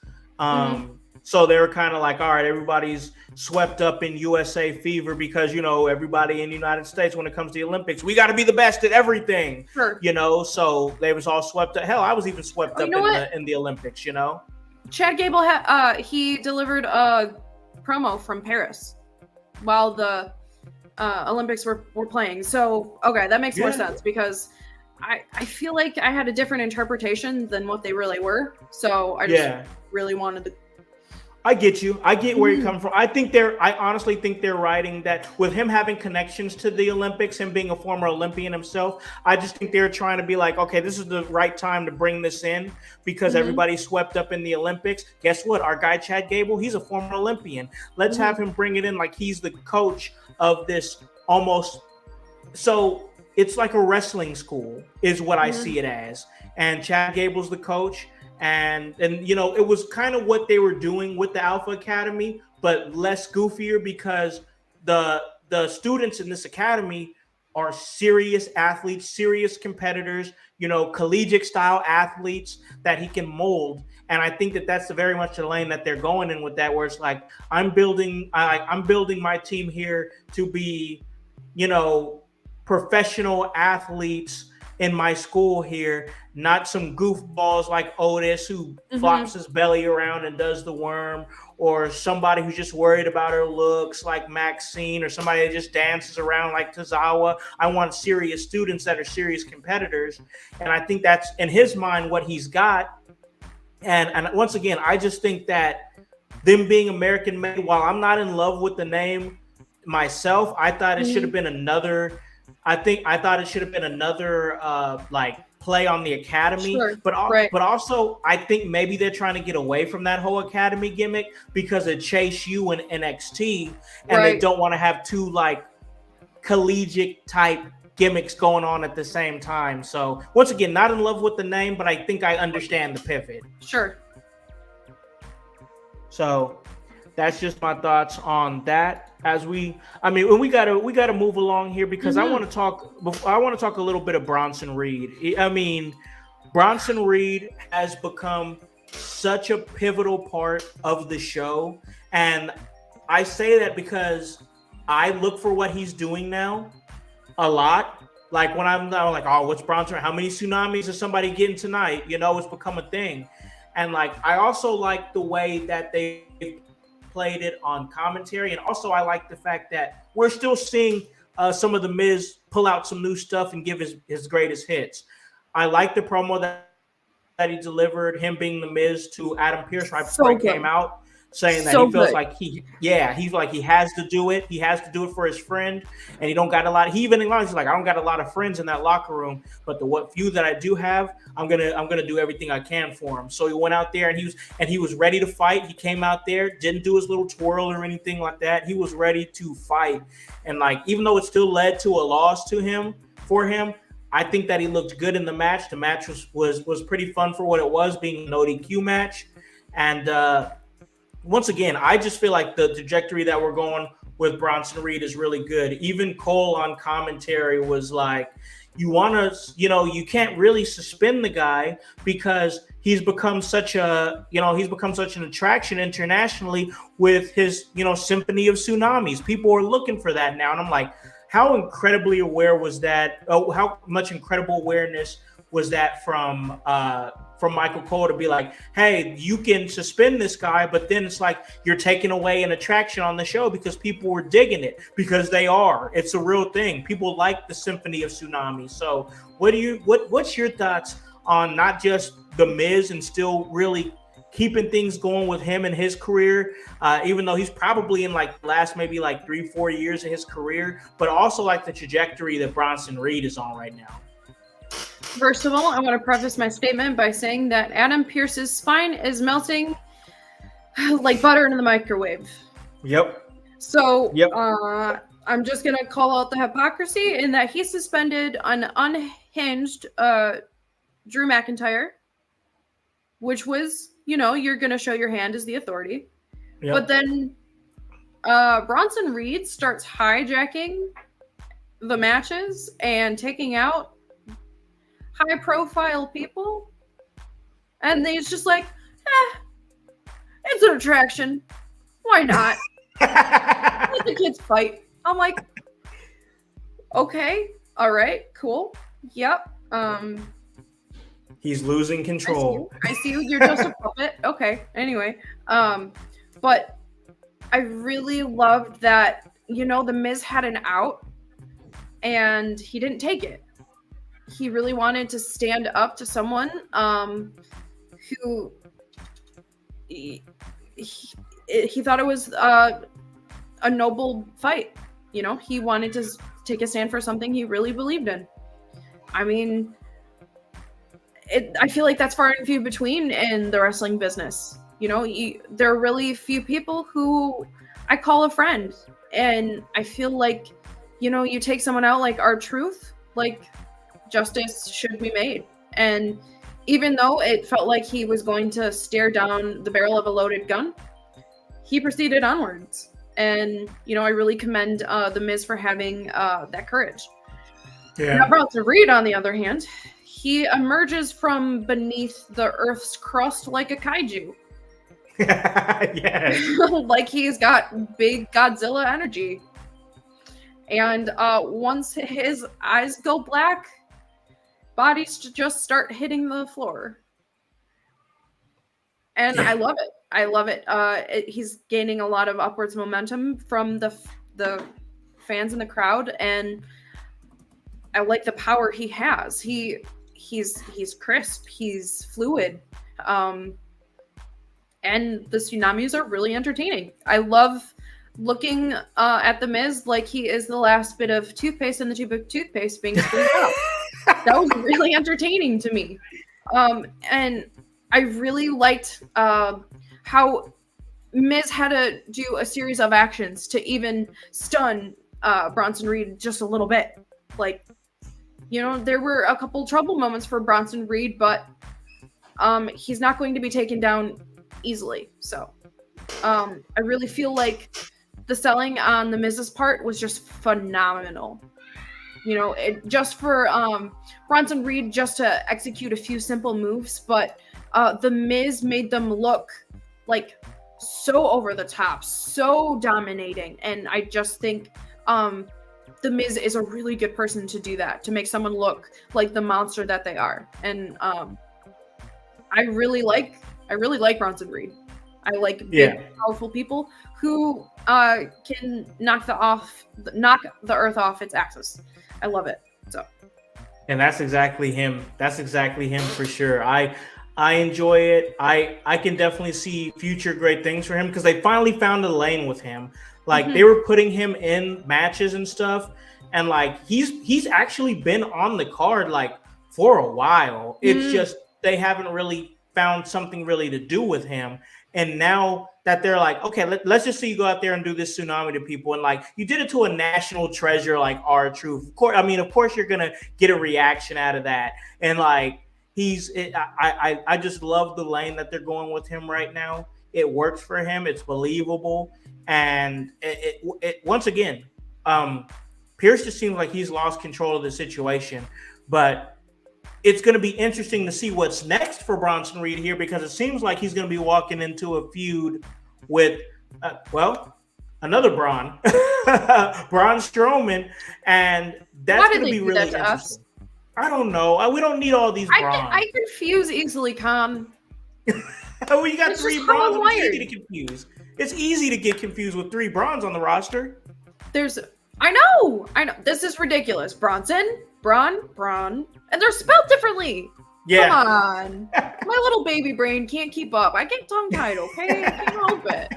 So they were kind of like, all right, everybody's swept up in USA fever because, everybody in the United States, when it comes to the Olympics, we got to be the best at everything, sure. So they was all swept up. Hell, I was even swept up in the Olympics, Chad Gable, he delivered a promo from Paris while the Olympics were playing. So, okay, that makes more sense because I feel like I had a different interpretation than what they really were. So I just really wanted to. I get you. I get where you're coming from. I honestly think they're writing that with him having connections to the Olympics, him being a former Olympian himself, I just think they're trying to be like, okay, this is the right time to bring this in because everybody's swept up in the Olympics. Guess what? Our guy, Chad Gable, he's a former Olympian. Let's have him bring it in like he's the coach of this almost. So it's like a wrestling school is what I see it as. And Chad Gable's the coach. And it was kind of what they were doing with the Alpha Academy, but less goofier because the students in this academy are serious athletes, serious competitors, collegiate style athletes that he can mold. And I think that that's very much the lane that they're going in with that, where it's like, I'm building my team here to be, professional athletes in my school here, not some goofballs like Otis who flops his belly around and does the worm, or somebody who's just worried about her looks like Maxine, or somebody that just dances around like Tozawa. I want serious students that are serious competitors. And I think that's in his mind what he's got. And once again, I just think that them being American Made, while I'm not in love with the name myself, I thought it should have been another. I thought it should have been another like play on the academy, but also I think maybe they're trying to get away from that whole academy gimmick because of Chase U and NXT, and they don't want to have two like collegiate type gimmicks going on at the same time. So once again, not in love with the name, but I think I understand the pivot. Sure. So that's just my thoughts on that. We gotta move along here because I want to talk a little bit of Bronson Reed. I mean, Bronson Reed has become such a pivotal part of the show, and I say that because I look for what he's doing now a lot. Like when I'm like, oh, what's Bronson? How many tsunamis is somebody getting tonight? It's become a thing, and like I also like the way that they played it on commentary, and also I like the fact that we're still seeing some of the Miz pull out some new stuff and give his greatest hits. I like the promo that he delivered, him being the Miz to Adam Pearce right before he came out. saying that So he feels good. like he's like he has to do it. He has to do it for his friend, and he don't got a lot. He even acknowledges like I don't got a lot of friends in that locker room, but the what few that I do have, I'm gonna do everything I can for him. So he went out there and he was ready to fight. He came out there, didn't do his little twirl or anything like that. He was ready to fight, and like even though it still led to a loss to him for him. I think that he looked good in the match. The match was pretty fun for what it was, being an ODQ match, and once again, I just feel like the trajectory that we're going with Bronson Reed is really good. Even Cole on commentary was like, you want to, you can't really suspend the guy because he's become such an attraction internationally with his, Symphony of Tsunamis. People are looking for that now. And I'm like, how incredibly aware was that? Oh, how much incredible awareness was that from Michael Cole to be like, hey, you can suspend this guy, but then it's like you're taking away an attraction on the show because people were digging it, because they are. It's a real thing. People like the Symphony of Tsunami. So what's your thoughts on not just The Miz and still really keeping things going with him and his career, even though he's probably in like last maybe like 3-4 years of his career, but also like the trajectory that Bronson Reed is on right now? First of all, I want to preface my statement by saying that Adam Pearce's spine is melting like butter in the microwave. Yep. So I'm just going to call out the hypocrisy in that he suspended an unhinged Drew McIntyre, which was, you're going to show your hand as the authority. Yep. But then Bronson Reed starts hijacking the matches and taking out high-profile people, and it's just like, it's an attraction. Why not? Let the kids fight. I'm like, okay, all right, cool, yep. He's losing control. I see you. You're just a puppet. Okay. Anyway, but I really loved that. The Miz had an out, and he didn't take it. He really wanted to stand up to someone who he thought it was a noble fight. He wanted to take a stand for something he really believed in. I mean, I feel like that's far and few between in the wrestling business. There are really few people who I call a friend, and I feel like, you take someone out like R-Truth, like, justice should be made. And even though it felt like he was going to stare down the barrel of a loaded gun, he proceeded onwards. And, I really commend The Miz for having that courage. Yeah. Now, Bronson Reed, on the other hand, he emerges from beneath the earth's crust like a kaiju. Yeah. Like he's got big Godzilla energy. And once his eyes go black, bodies just start hitting the floor. And yeah. I love it. He's gaining a lot of upwards momentum from the fans in the crowd, and I like the power he has. He's crisp, he's fluid, and the Tsunamis are really entertaining. I love looking at The Miz like he is the last bit of toothpaste in the tube of toothpaste being squeezed out. That was really entertaining to me. And I really liked how Miz had to do a series of actions to even stun Bronson Reed just a little bit. Like, there were a couple trouble moments for Bronson Reed, but he's not going to be taken down easily. So I really feel like the selling on the Miz's part was just phenomenal. Just for Bronson Reed just to execute a few simple moves, but the Miz made them look like so over the top, so dominating, and I just think the Miz is a really good person to do that, to make someone look like the monster that they are. And I really like Bronson Reed. I like big, powerful people who can knock the earth off its axis. I love it. So, and that's exactly him. That's exactly him for sure. I enjoy it. I can definitely see future great things for him because they finally found a lane with him. Like they were putting him in matches and stuff, and like he's actually been on the card like for a while. It's just they haven't really found something really to do with him. And now that they're like, okay, let's just see you go out there and do this tsunami to people, and like you did it to a national treasure like R-Truth. Of course, you're gonna get a reaction out of that, and like. I just love the lane that they're going with him right now. It works for him. It's believable. And it once again, Pierce just seems like he's lost control of the situation. But it's going to be interesting to see what's next for Bronson Reed here because it seems like he's going to be walking into a feud with, another Braun, Braun Strowman. And that's going to be really interesting. I don't know. We don't need all these Brauns. I confuse easily, Con. We got 3 Brauns. It's easy to confuse. It's easy to get confused with 3 Brauns on the roster. I know. This is ridiculous. Bronson, Braun, and they're spelled differently. Yeah. Come on. My little baby brain can't keep up. I get tongue-tied, okay? I can't help it.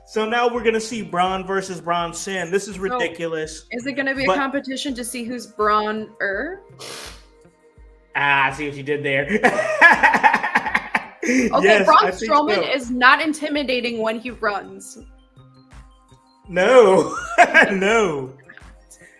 So now we're going to see Braun versus Bronson. This is ridiculous. Is it going to be a competition to see who's Braun-er? I see what you did there. Okay, yes, Braun Strowman is not intimidating when he runs. No. No.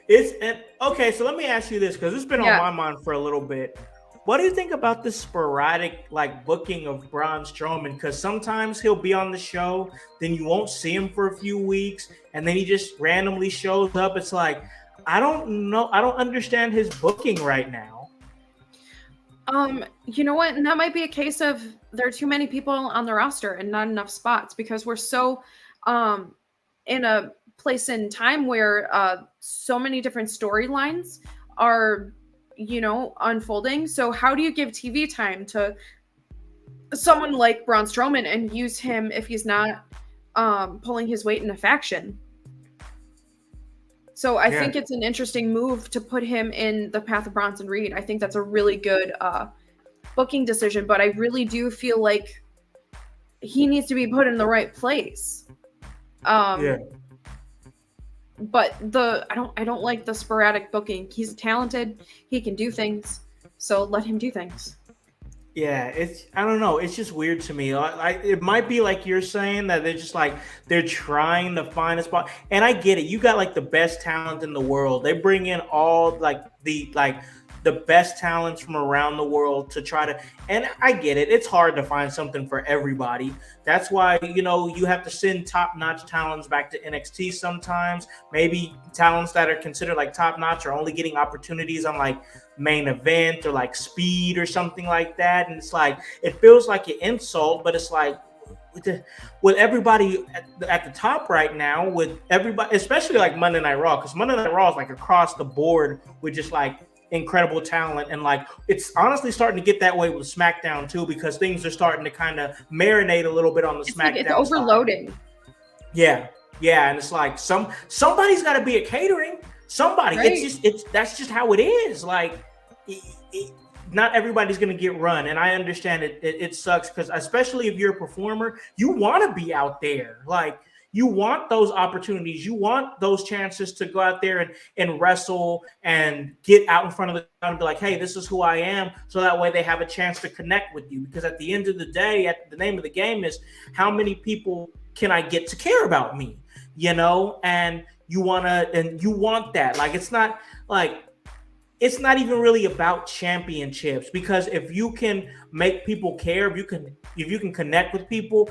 Okay, so let me ask you this, because it's been on my mind for a little bit. What do you think about the sporadic booking of Braun Strowman? Because sometimes he'll be on the show, then you won't see him for a few weeks, and then he just randomly shows up. It's like, I don't know. I don't understand his booking right now. You know what? And that might be a case of there are too many people on the roster and not enough spots because we're so in a place in time where so many different storylines are unfolding. So how do you give TV time to someone like Braun Strowman and use him if he's not pulling his weight in a faction? So I think it's an interesting move to put him in the path of Bronson Reed. I think that's a really good booking decision, but I really do feel like he needs to be put in the right place. But I don't like the sporadic booking. He's talented. He can do things. So let him do things. Yeah, I don't know. It's just weird to me. It might be like you're saying that they're just they're trying to find a spot. And I get it. You got the best talent in the world. They bring in all the best talents from around the world to try to, and I get it. It's hard to find something for everybody. That's why, you have to send top-notch talents back to NXT sometimes. Maybe talents that are considered top-notch are only getting opportunities on main event or speed or something like that. And it's it feels like an insult, but it's with everybody at the top right now, with everybody, especially Monday Night Raw, because Monday Night Raw is across the board with just incredible talent, and it's honestly starting to get that way with SmackDown too, because things are starting to kind of marinate a little bit on the SmackDown. It's overloading. Side. Yeah, and it's somebody's got to be at catering. Somebody, right. That's just how it is. Not everybody's going to get run, and I understand it. It sucks because especially if you're a performer, you want to be out there. You want those opportunities. You want those chances to go out there and wrestle and get out in front of the crowd and be hey, this is who I am. So that way they have a chance to connect with you. Because at the end of the day, the name of the game is how many people can I get to care about me? And you want that. It's not even really about championships, because if you can make people care, if you can connect with people,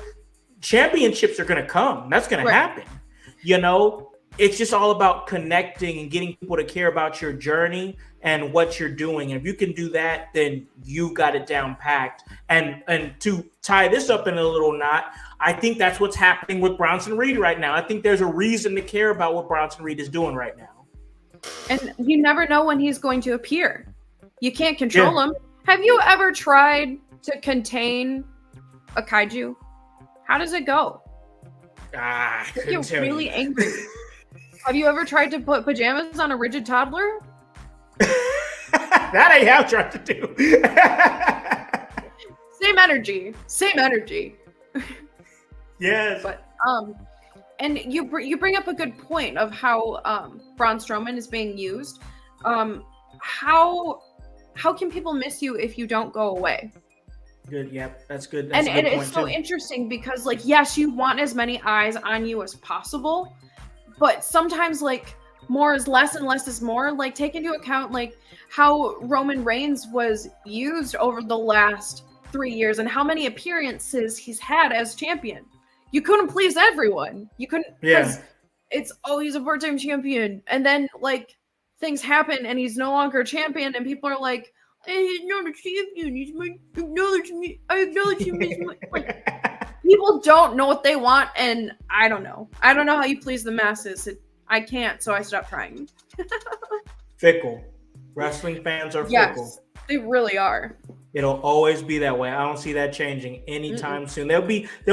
championships are going to come. That's going to happen. It's just all about connecting and getting people to care about your journey and what you're doing. And if you can do that, then you've got it down packed. And to tie this up in a little knot, I think that's what's happening with Bronson Reed right now. I think there's a reason to care about what Bronson Reed is doing right now. And you never know when he's going to appear. You can't control him. Have you ever tried to contain a kaiju? How does it go? I get really angry. Have you ever tried to put pajamas on a rigid toddler? That I have tried to do. same energy. Same energy. Yes. But and you bring up a good point of how Braun Strowman is being used. How can people miss you if you don't go away? Good. Yep. That's good. That's And a good it's point so too. interesting because, like, yes, you want as many eyes on you as possible, but sometimes, like, more is less and less is more. Like, take into account, like, how Roman Reigns was used over the last 3 years and how many appearances he's had as champion. You couldn't please everyone. You couldn't, because it's, oh, he's a part-time champion. And then, like, things happen and he's no longer a champion and people are like, hey, he's not a champion. He's my, acknowledge me. I acknowledge him as my, like, people don't know what they want, and I don't know. I don't know how you please the masses. I can't, so I stopped trying. Fickle. Wrestling fans are fickle. Yes, they really are. It'll always be that way. I don't see that changing anytime soon. There'll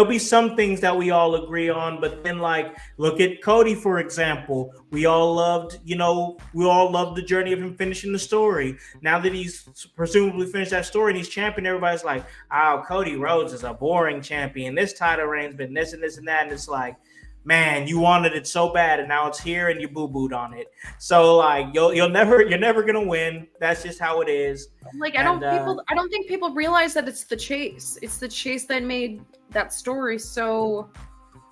be some things that we all agree on, but then, like, look at Cody, for example. We all loved the journey of him finishing the story. Now that he's presumably finished that story and he's champion, everybody's like, oh, Cody Rhodes is a boring champion. This title reign's been this and this and that. And it's like, man, you wanted it so bad and now it's here and you boo-booed on it. So, like, you're never gonna win. That's just how it is. Like, I don't think people realize that it's the chase. It's the chase that made that story so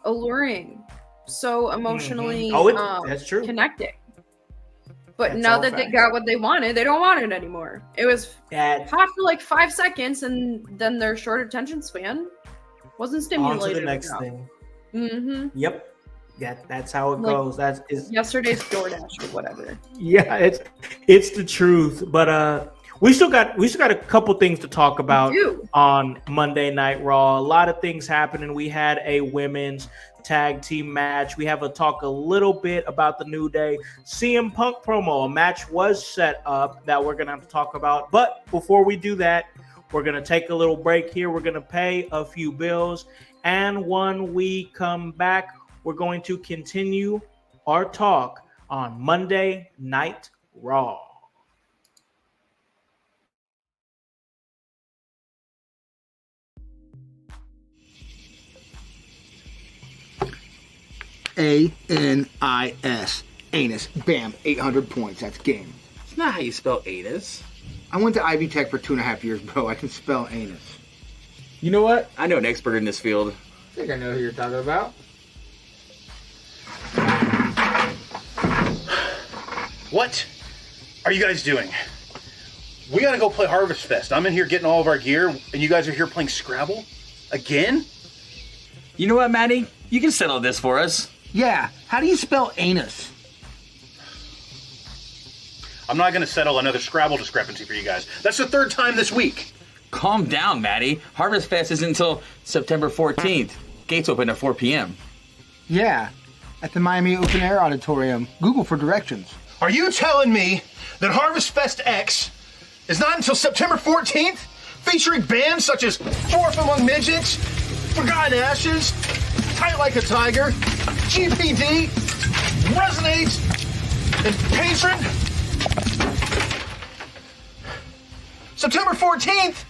alluring, so emotionally that's true. connecting. But That's now all that they facts. got what they wanted, they don't want it anymore. It was hot for like 5 seconds, and then their short attention span wasn't On stimulated. to the next enough. thing. Mm-hmm. Yep. Yeah, that's how it Like, goes. That's Yesterday's DoorDash or whatever. yeah, it's the truth. But we still got a couple things to talk about on Monday Night Raw. A lot of things happening. We had a women's tag team match. We have to talk a little bit about the New Day CM Punk promo. A match was set up that we're gonna have to talk about. But before we do that, we're gonna take a little break here. We're gonna pay a few bills, and when we come back, we're going to continue our talk on Monday Night Raw. A-N-I-S. Anus. Bam. 800 points. That's game. It's not how you spell anus. I went to Ivy Tech for 2.5 years, bro. I can spell anus. You know what? I know an expert in this field. I think I know who you're talking about. What are you guys doing? We gotta go play Harvest Fest. I'm in here getting all of our gear, and you guys are here playing Scrabble? Again? You know what, Maddie? You can settle this for us. Yeah. How do you spell anus? I'm not gonna settle another Scrabble discrepancy for you guys. That's the 3rd time this week. Calm down, Maddie. Harvest Fest isn't until September 14th. Gates open at 4 p.m. Yeah. At the Miami Open Air Auditorium. Google for directions. Are you telling me that Harvest Fest X is not until September 14th? Featuring bands such as Fourth Among Midgets, Forgotten Ashes, Tight Like a Tiger, GPD, Resonate, and Patron? September 14th?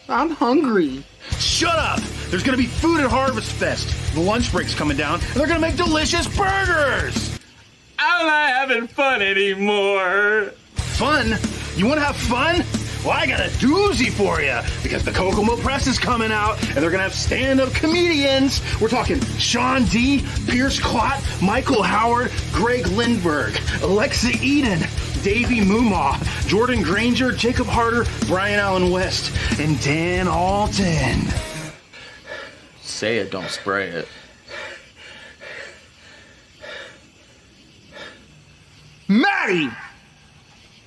I'm hungry. Shut up! There's gonna be food at Harvest Fest. The lunch break's coming down, and they're gonna make delicious burgers! I'm not having fun anymore. Fun? You wanna have fun? Well, I got a doozy for you, because the Kokomo Press is coming out, and they're gonna have stand-up comedians. We're talking Sean D., Pierce Clott, Michael Howard, Greg Lindberg, Alexa Eden, Davey Moomaw, Jordan Granger, Jacob Harder, Brian Allen West, and Dan Alton. Say it, don't spray it. Maddie!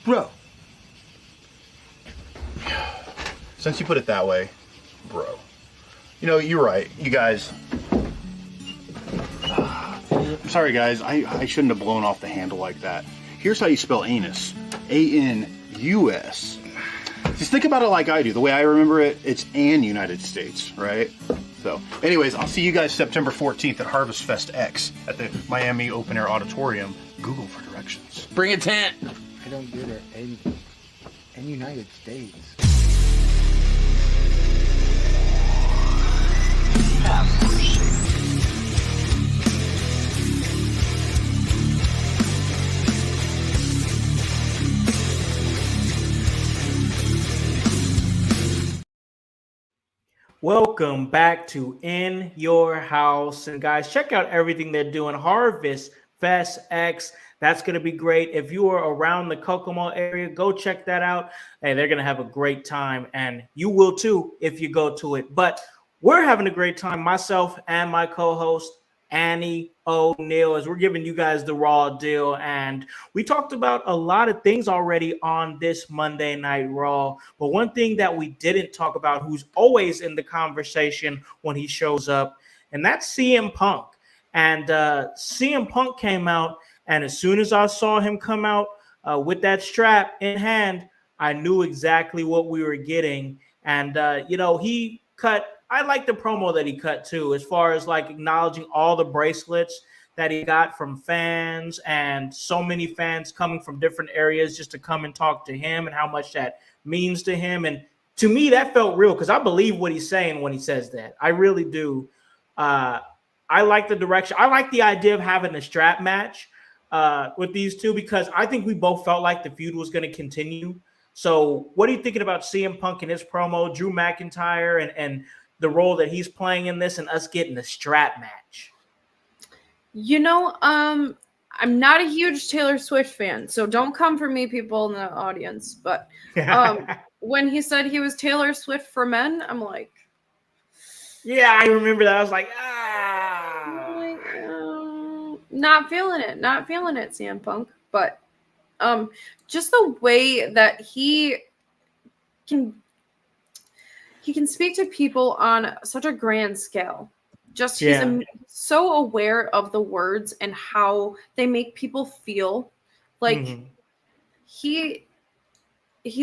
Bro. Since you put it that way, bro. You know, you're right. You guys... I'm sorry, guys. I shouldn't have blown off the handle like that. Here's how you spell anus. A-N-U-S. Just think about it like I do. The way I remember it, it's an United States, right? So, anyways, I'll see you guys September 14th at Harvest Fest X at the Miami Open Air Auditorium. Google for directions. Bring a tent. I don't get it. In United States. have mercy. Welcome back to In Your House. And guys, check out everything they're doing. Harvest Fest X. That's going to be great. If you are around the Kokomo area, go check that out. Hey, they're going to have a great time. And you will too if you go to it. But we're having a great time, myself and my co-host, Annie O'Neal, as we're giving you guys the raw deal. And we talked about a lot of things already on this Monday Night Raw. But one thing that we didn't talk about, who's always in the conversation when he shows up, and that's CM Punk. And CM Punk came out, and as soon as I saw him come out with that strap in hand, I knew exactly what we were getting. And, he cut. I like the promo that he cut too, as far as like acknowledging all the bracelets that he got from fans, and so many fans coming from different areas just to come and talk to him, and how much that means to him. And to me, that felt real, because I believe what he's saying when he says that. I really do. I like the direction. I like the idea of having a strap match with these two, because I think we both felt like the feud was going to continue. So what are you thinking about CM Punk and his promo, Drew McIntyre, and the role that he's playing in this, and us getting a strap match? I'm not a huge Taylor Swift fan, so don't come for me, people in the audience. But when he said he was Taylor Swift for men, I'm like, yeah, I remember that. I was like, not feeling it, CM Punk. But just the way that he can speak to people on such a grand scale. Just he's so aware of the words and how they make people feel. Like he's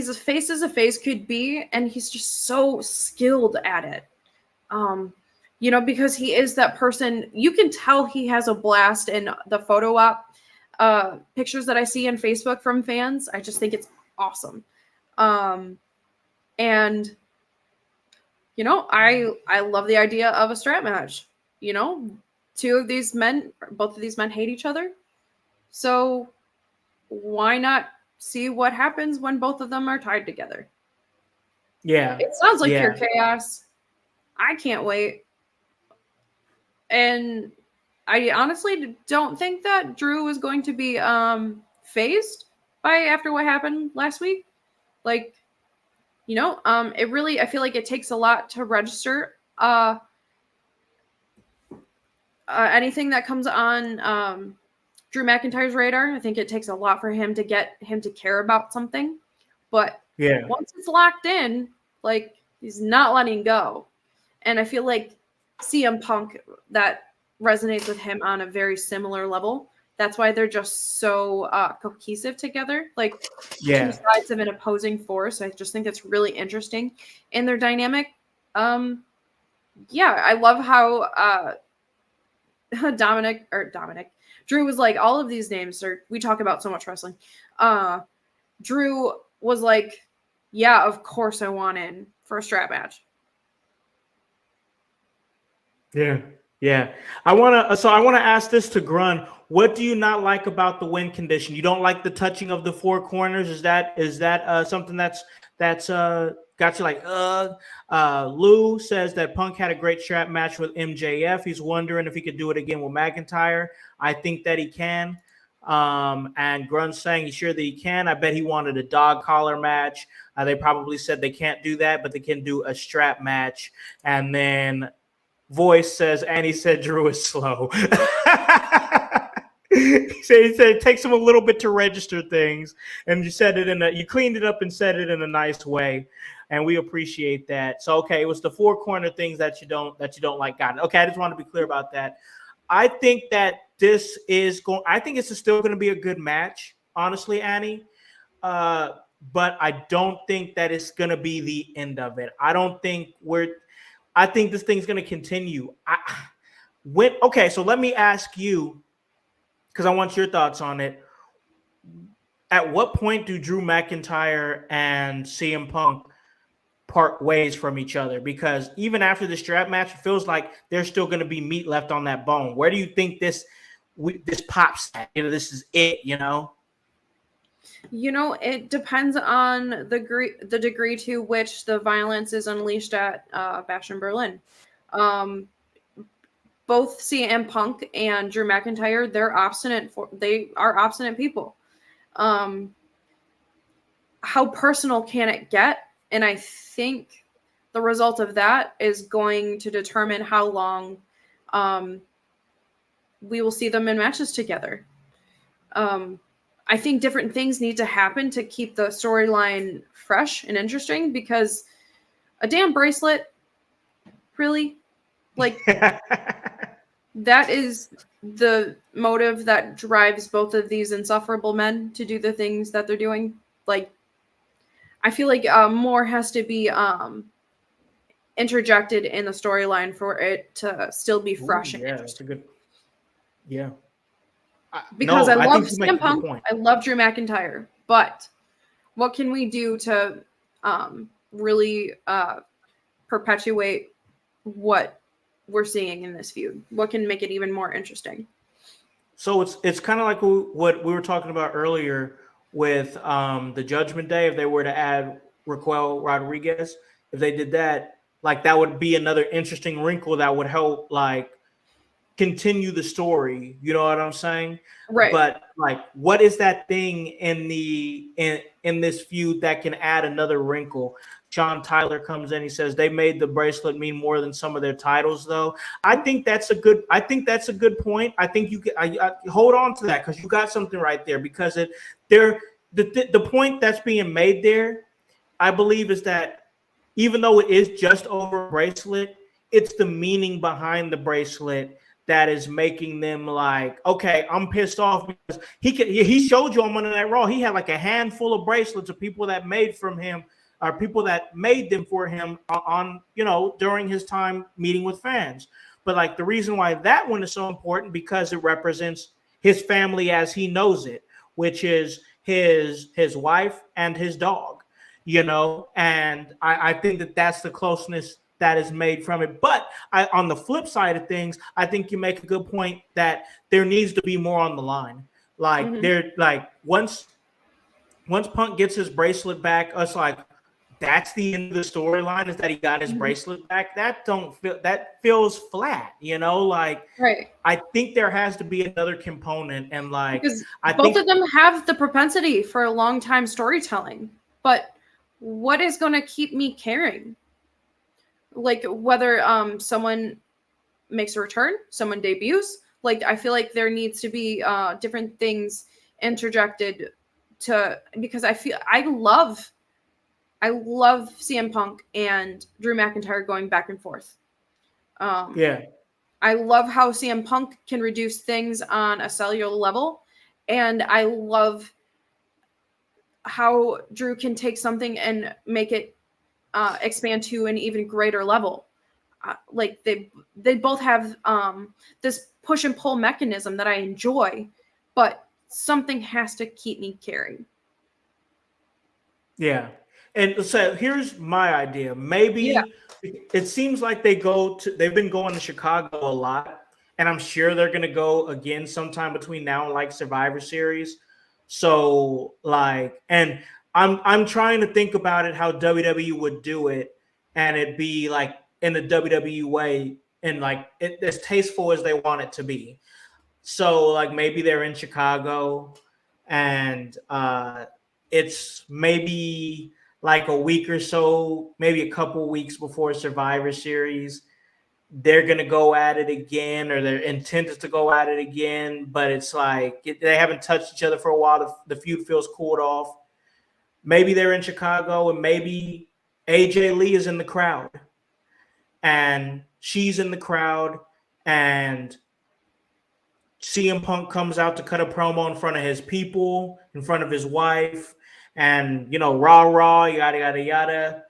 as face as a face could be, and he's just so skilled at it. Because he is that person. You can tell he has a blast in the photo op pictures that I see on Facebook from fans. I just think it's awesome. And I love the idea of a strap match. Both of these men hate each other. So why not see what happens when both of them are tied together? Yeah. It sounds like pure chaos. I can't wait. And I honestly don't think that Drew is going to be phased after what happened last week. Like, it really, I feel like it takes a lot to register anything that comes on Drew McIntyre's radar. I think it takes a lot for him to get him to care about something. But once it's locked in, like, he's not letting go. And I feel like CM Punk, that resonates with him on a very similar level. That's why they're just so cohesive together. Like, two sides of an opposing force. I just think it's really interesting in their dynamic. I love how Drew was like, all of these names we talk about so much wrestling. Drew was like, yeah, of course I want in for a strap match. Yeah. I want to ask this to Grun. What do you not like about the win condition? You don't like the touching of the four corners? Is that something that's got you like, Lou says that Punk had a great strap match with MJF. He's wondering if he could do it again with McIntyre. I think that he can. And Grun's saying he's sure that he can. I bet he wanted a dog collar match. They probably said they can't do that, but they can do a strap match. And then Voice says, and he said Drew is slow. He said it takes him a little bit to register things, and you cleaned it up and said it in a nice way, and we appreciate that. So okay, it was the four corner things that you don't like. Got it. Okay, I just want to be clear about that. I think that this is going. I think it's still going to be a good match, honestly, Annie. But I don't think that it's going to be the end of it. I think this thing's going to continue. So let me ask you, because I want your thoughts on it. At what point do Drew McIntyre and CM Punk part ways from each other, because even after the strap match, it feels like there's still going to be meat left on that bone. Where do you think this pops at? This is it, It depends on the degree to which the violence is unleashed at Bash in Berlin. Both CM Punk and Drew McIntyre, they are obstinate people. How personal can it get? And I think the result of that is going to determine how long we will see them in matches together. I think different things need to happen to keep the storyline fresh and interesting, because a damn bracelet, really? Like, that is the motive that drives both of these insufferable men to do the things that they're doing. Like, I feel like more has to be interjected in the storyline for it to still be fresh and interesting. That's a good. Yeah. Because I love CM Punk, I love Drew McIntyre, but what can we do to really perpetuate what we're seeing in this feud? What can make it even more interesting? So it's kind of like what we were talking about earlier with the Judgment Day. If they were to add Raquel Rodriguez, if they did that, like, that would be another interesting wrinkle that would help, like, continue the story. You know what I'm saying? Right. But, like, what is that thing in this feud that can add another wrinkle? Sean Tyler comes in. He says they made the bracelet mean more than some of their titles, though. I think that's a good point. I think you can I hold on to that, because you got something right there. Because the point that's being made there, I believe, is that even though it is just over a bracelet, it's the meaning behind the bracelet that is making them like, okay, I'm pissed off, because he showed you on Monday Night Raw, he had like a handful of bracelets of people that made from him, or people that made them for him on during his time meeting with fans. But, like, the reason why that one is so important, because it represents his family as he knows it, which is his wife and his dog, and I think that that's the closeness that is made from it. But on the flip side of things, I think you make a good point that there needs to be more on the line. Like, once Punk gets his bracelet back, us like, that's the end of the storyline, is that he got his bracelet back. That feels flat, like, right. I think there has to be another component, and, like, because both of them have the propensity for a long time storytelling, but what is going to keep me caring? Like, whether someone makes a return, someone debuts, like, I feel like there needs to be different things interjected because I love CM Punk and Drew McIntyre going back and forth. Yeah. I love how CM Punk can reduce things on a cellular level, and I love how Drew can take something and make it expand to an even greater level. Like, they both have this push and pull mechanism that I enjoy, but something has to keep me caring. Yeah. And so here's my idea. Maybe it seems like they've been going to Chicago a lot, and I'm sure they're going to go again sometime between now and, like, Survivor Series. So, like, and I'm trying to think about it, how WWE would do it, and it'd be like in the WWE way, and, like, as tasteful as they want it to be. So, like, maybe they're in Chicago, and it's maybe like a week or so, maybe a couple weeks before Survivor Series, they're going to go at it again, or their intent is to go at it again. But it's like they haven't touched each other for a while. The feud feels cooled off. Maybe they're in Chicago, and maybe AJ Lee is in the crowd, and she's in the crowd, and CM Punk comes out to cut a promo in front of his people, in front of his wife, and, rah, yada, yada, yada.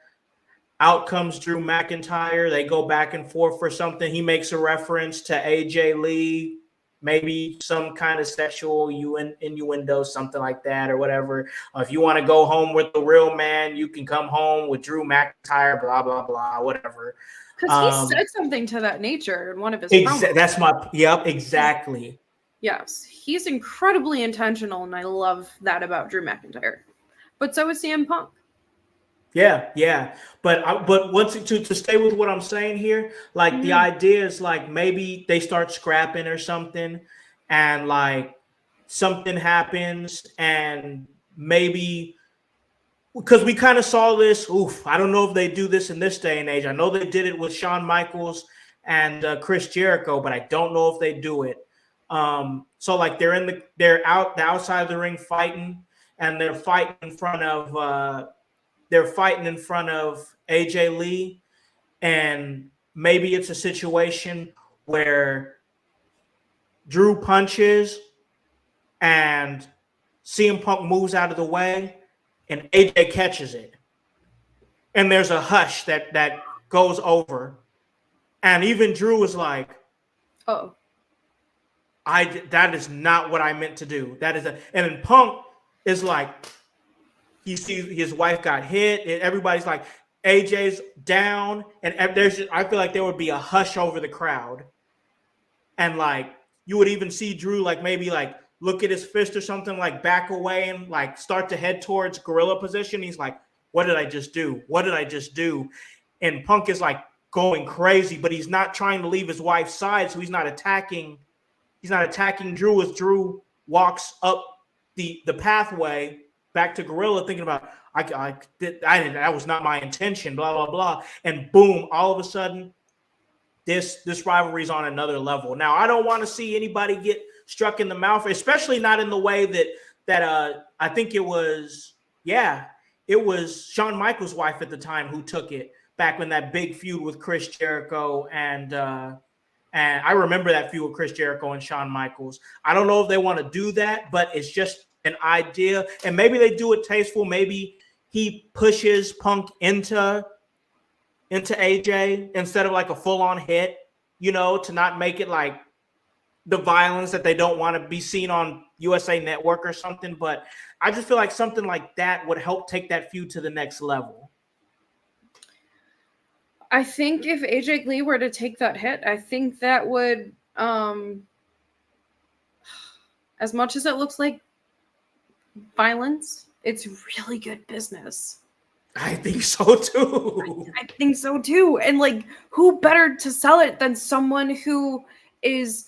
Out comes Drew McIntyre. They go back and forth for something. He makes a reference to AJ Lee. maybe some kind of sexual innuendo, something like that, or whatever. If you want to go home with the real man, you can come home with Drew McIntyre, blah, blah, blah, whatever. Because he said something to that nature in one of his promos. That's exactly. Yes, he's incredibly intentional, and I love that about Drew McIntyre. But so is CM Punk. Yeah. But once to stay with what I'm saying here, like the idea is like maybe they start scrapping or something, and like something happens, and maybe because we kind of saw this. I don't know if they do this in this day and age. I know they did it with Shawn Michaels and Chris Jericho, but I don't know if they do it. So like they're outside of the ring fighting, and they're fighting in front of AJ Lee, and maybe it's a situation where Drew punches and CM Punk moves out of the way and AJ catches it. And there's a hush that goes over. And even Drew was like, oh, that is not what I meant to do. And then Punk is like, he sees his wife got hit, and everybody's like, AJ's down, and I feel like there would be a hush over the crowd, and like you would even see Drew like maybe like look at his fist or something, like back away and like start to head towards gorilla position. He's like, "What did I just do? What did I just do?" And Punk is like going crazy, but he's not trying to leave his wife's side, so he's not attacking. He's not attacking Drew as Drew walks up the pathway back to Gorilla, thinking about that was not my intention, blah blah blah, and boom! All of a sudden, this rivalry is on another level. Now, I don't want to see anybody get struck in the mouth, especially not in the way that I think it was Shawn Michaels' wife at the time who took it back when that big feud with Chris Jericho and I remember that feud with Chris Jericho and Shawn Michaels. I don't know if they want to do that, but it's just an idea, and maybe they do it tasteful. Maybe he pushes Punk into AJ instead of like a full-on hit, to not make it like the violence that they don't want to be seen on USA Network or something. But I just feel like something like that would help take that feud to the next level. I think if AJ Lee were to take that hit, I think that would, as much as it looks like violence, it's really good business. I think so too. I think so too. And like, who better to sell it than someone who is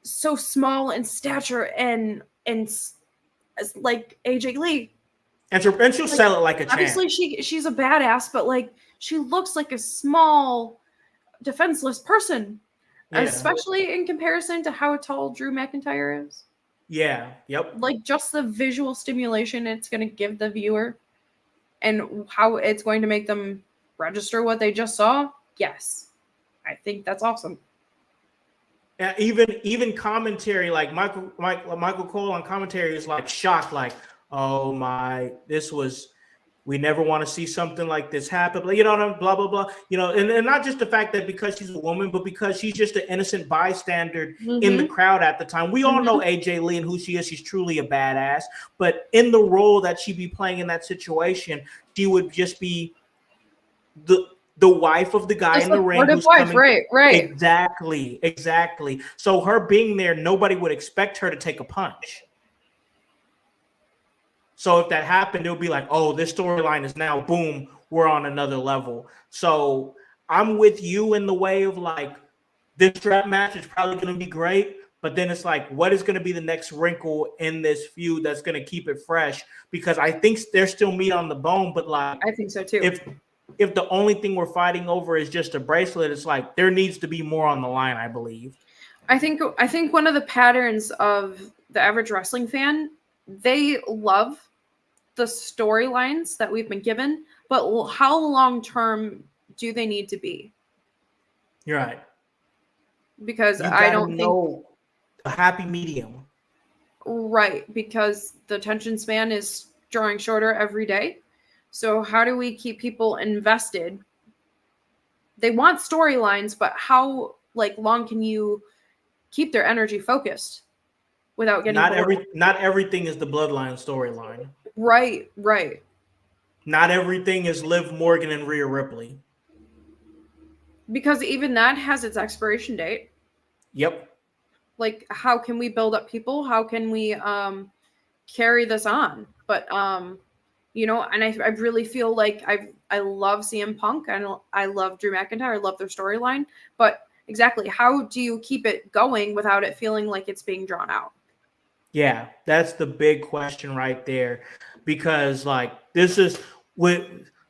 so small in stature and like AJ Lee? And she'll sell it like a champ. Obviously, she's a badass, but like she looks like a small, defenseless person, especially in comparison to how tall Drew McIntyre is. Yeah. Yep. Like just the visual stimulation it's going to give the viewer and how it's going to make them register what they just saw. Yes. I think that's awesome. Yeah, even commentary, like Michael Cole on commentary is like shocked, like, oh my, we never want to see something like this happen. Blah, blah, blah. And not just the fact that because she's a woman, but because she's just an innocent bystander in the crowd at the time. We all know AJ Lee and who she is. She's truly a badass. But in the role that she'd be playing in that situation, she would just be the wife of the guy in the ring. Who's wife, coming. Right. Exactly. So her being there, nobody would expect her to take a punch. So if that happened, it would be like, oh, this storyline is now, boom, we're on another level. So I'm with you in the way of like, this strap match is probably going to be great, but then it's like, what is going to be the next wrinkle in this feud that's going to keep it fresh? Because I think there's still meat on the bone, but like, I think so too. If the only thing we're fighting over is just a bracelet, it's like there needs to be more on the line, I believe. I think one of the patterns of the average wrestling fan, they love the storylines that we've been given, but how long term do they need to be? You're right. Because I don't think a happy medium. Right, because the attention span is drawing shorter every day. So how do we keep people invested? They want storylines, but how long can you keep their energy focused without getting not everything is the Bloodline storyline. Right. Not everything is Liv Morgan and Rhea Ripley. Because even that has its expiration date. Yep. Like, how can we build up people? How can we carry this on? But you know, and I really feel like I love CM Punk and I love Drew McIntyre. I love their storyline. But exactly, how do you keep it going without it feeling like it's being drawn out? Yeah, that's the big question right there. Because like this is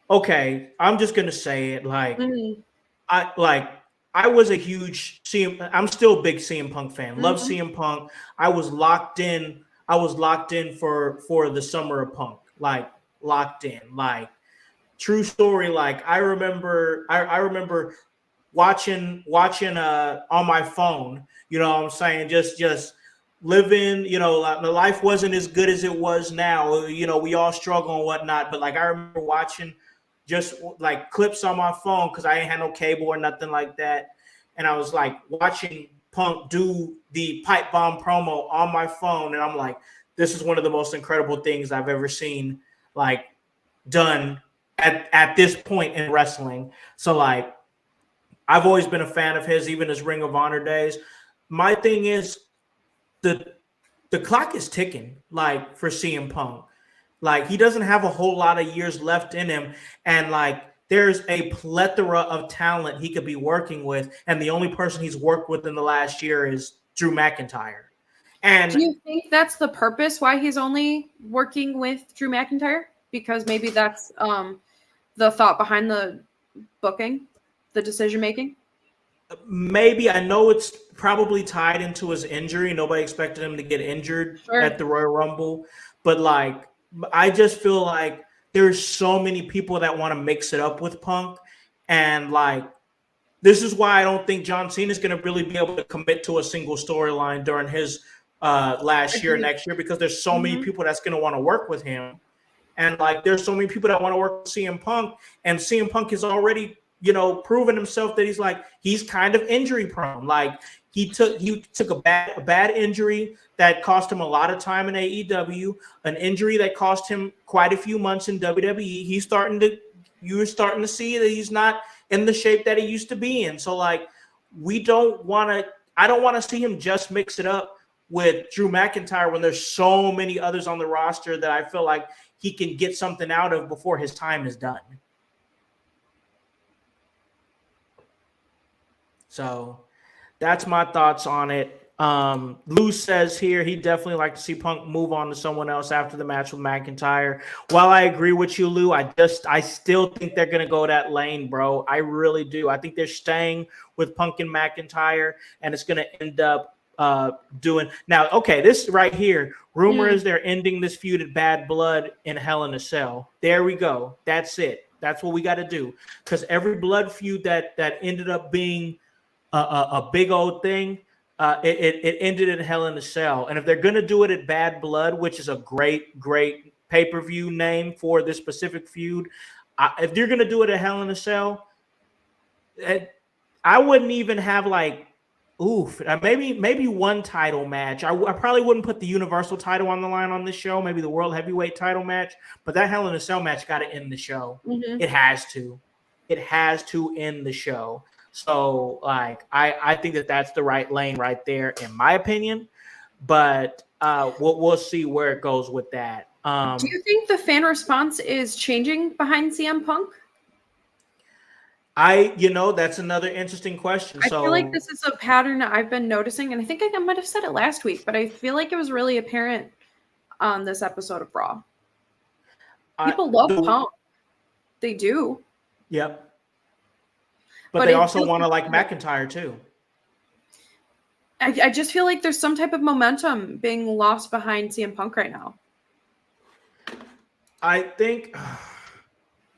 okay, I'm just gonna say it like I was a huge I'm still a big CM Punk fan. Love CM Punk. I was locked in for the summer of Punk. Like locked in. Like true story. Like I remember watching on my phone, you know what I'm saying? Just living, you know, like, the life wasn't as good as it was now. You know, we all struggle and whatnot. But like I remember watching just like clips on my phone because I ain't had no cable or nothing like that. And I was like watching Punk do the pipe bomb promo on my phone. And I'm like, this is one of the most incredible things I've ever seen like done at this point in wrestling. So like I've always been a fan of his, even his Ring of Honor days. My thing is the clock is ticking, like for CM Punk. Like he doesn't have a whole lot of years left in him, and like there's a plethora of talent he could be working with, and the only person he's worked with in the last year is Drew McIntyre. And do you think that's the purpose why he's only working with Drew McIntyre? Because maybe that's the thought behind the booking, the decision making. maybe I know it's probably tied into his injury. Nobody expected him to get injured at the Royal Rumble, but like I just feel like there's so many people that want to mix it up with Punk, and like this is why I don't think John Cena is going to really be able to commit to a single storyline during his last year, next year, because there's so many people that's going to want to work with him, and like there's so many people that want to work with CM Punk, and CM Punk is already, you know, proven himself that he's kind of injury prone. Like he took a bad injury that cost him a lot of time in AEW, an injury that cost him quite a few months in WWE. You're starting to see that he's not in the shape that he used to be in. So like I don't want to see him just mix it up with Drew McIntyre when there's so many others on the roster that I feel like he can get something out of before his time is done. So that's my thoughts on it. Lou says here he definitely like to see Punk move on to someone else after the match with McIntyre. While I agree with you, Lou, I still think they're going to go that lane, bro. I really do. I think they're staying with Punk and McIntyre, and it's going to end up doing now. Okay, this right here. Rumor is they're ending this feud at Bad Blood in Hell in a Cell. There we go. That's it. That's what we got to do, because every blood feud that ended up being a big old thing, it ended in Hell in a Cell. And if they're going to do it at Bad Blood, which is a great pay-per-view name for this specific feud, if you're going to do it at Hell in a Cell, I wouldn't even have like, maybe one title match. I probably wouldn't put the Universal title on the line on this show, maybe the World Heavyweight title match, but that Hell in a Cell match got to end the show. It has to. It has to end the show. So, like, I think that's the right lane right there, in my opinion. But we'll see where it goes with that. Do you think the fan response is changing behind CM Punk? That's another interesting question. I feel like this is a pattern that I've been noticing, and I think I might have said it last week, but I feel like it was really apparent on this episode of Raw. People love Punk. They do. Yep. But they also want to like McIntyre too. I just feel like there's some type of momentum being lost behind CM Punk right now. I think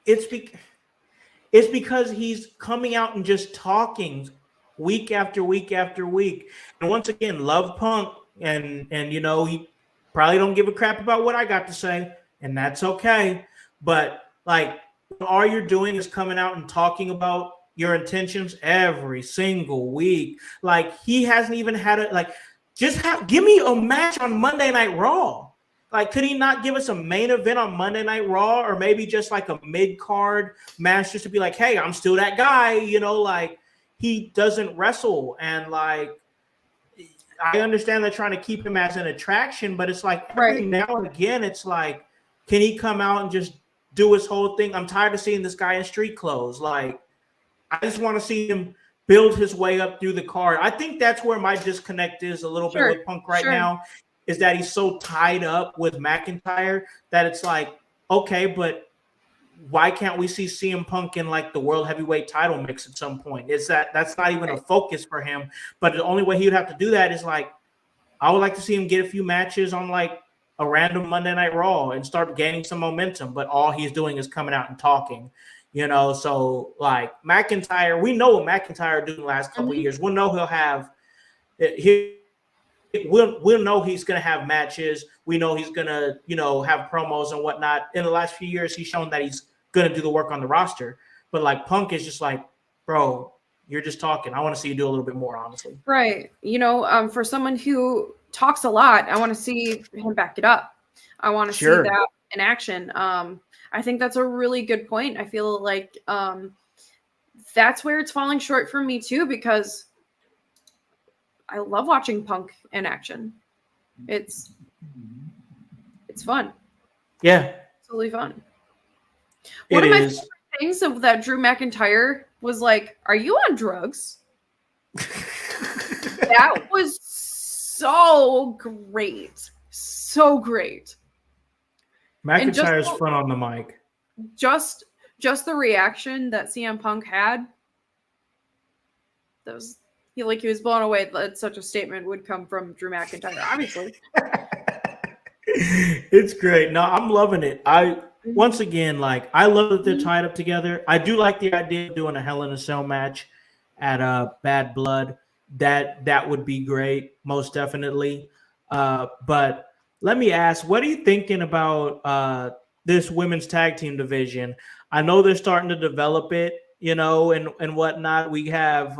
it's because he's coming out and just talking week after week after week. And once again, love Punk, and he probably don't give a crap about what I got to say, and that's okay. But like all you're doing is coming out and talking about your intentions every single week. Like, he hasn't even had it. Like, give me a match on Monday Night Raw. Like, could he not give us a main event on Monday Night Raw, or maybe just like a mid-card match just to be like, hey, I'm still that guy, like he doesn't wrestle. And like, I understand they're trying to keep him as an attraction, but it's like every now and again, it's like, can he come out and just do his whole thing? I'm tired of seeing this guy in street clothes. Like, I just want to see him build his way up through the card. I think that's where my disconnect is a little bit with Punk right now, is that he's so tied up with McIntyre that it's like, okay, but why can't we see CM Punk in like the world heavyweight title mix at some point? That's not even a focus for him. But the only way he would have to do that is like, I would like to see him get a few matches on like a random Monday Night Raw and start gaining some momentum. But all he's doing is coming out and talking, So like McIntyre, we know what McIntyre did in the last couple of years. We'll know he'll have we'll know he's going to have matches. We know he's going to, have promos and whatnot. In the last few years, he's shown that he's going to do the work on the roster. But like Punk is just like, bro, you're just talking. I want to see you do a little bit more, honestly. Right. For someone who talks a lot, I want to see him back it up. I want to see that in action. I think that's a really good point. I feel like that's where it's falling short for me too, because I love watching Punk in action. It's fun. Yeah. Totally fun. One of my favorite things of that Drew McIntyre was like, are you on drugs? That was so great. So great. McIntyre's fun on the mic. Just the reaction that CM Punk had, that was he was blown away that such a statement would come from Drew McIntyre, obviously. It's great. No, I'm loving it. Once again, like, I love that they're tied up together. I do like the idea of doing a Hell in a Cell match at Bad Blood. That would be great, most definitely. But let me ask, what are you thinking about this women's tag team division? I know they're starting to develop it, and whatnot. We have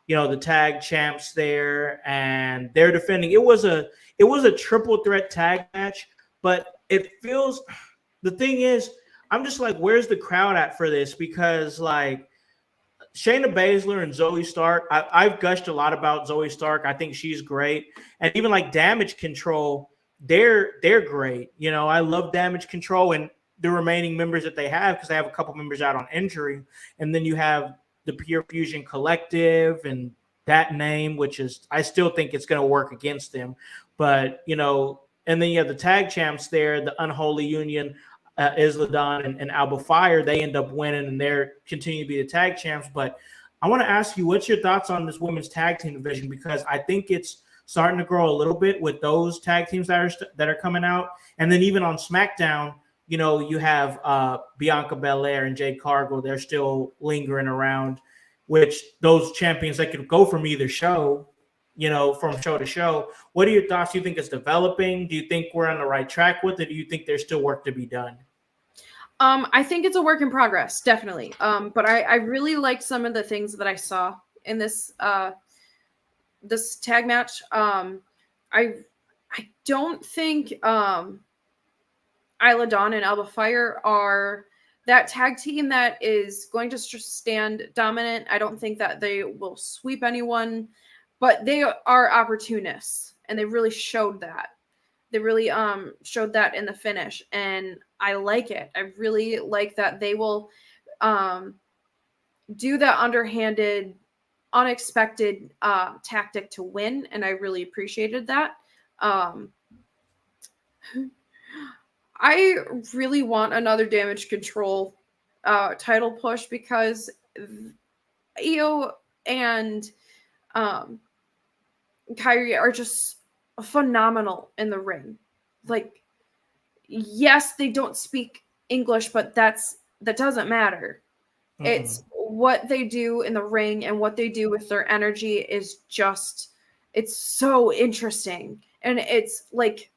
the tag champs there, and they're defending. It was a triple threat tag match, but it feels, the thing is, I'm just like, where's the crowd at for this? Because like Shayna Baszler and Zoe Stark, I've gushed a lot about Zoe Stark. I think she's great. And even like Damage Control, they're great. I love Damage Control and the remaining members that they have, because they have a couple members out on injury. And then you have the Pure Fusion Collective and that name, which is, I still think it's going to work against them. But, and then you have the tag champs there, the Unholy Union, Isla Dawn and Alba Fire. They end up winning and they're continue to be the tag champs. But I want to ask you, what's your thoughts on this women's tag team division? Because I think it's starting to grow a little bit with those tag teams that are coming out. And then even on SmackDown, you have Bianca Belair and Jade Cargill. They're still lingering around, which those champions that could go from either show, from show to show. What are your thoughts? Do you think it's developing? Do you think we're on the right track with it? Do you think there's still work to be done? I think it's a work in progress, definitely. But I really liked some of the things that I saw in this this tag match. I don't think Isla Dawn and Alba Fire are that tag team that is going to stand dominant. I don't think that they will sweep anyone, but they are opportunists, and they really showed that. They really showed that in the finish, and I like it. I really like that they will do that underhanded, unexpected tactic to win, and I really appreciated that. I really want another Damage Control title push, because Io and Kyrie are just phenomenal in the ring. Like, yes, they don't speak English, but that doesn't matter. Mm-hmm. It's what they do in the ring and what they do with their energy is just, it's so interesting. And it's like,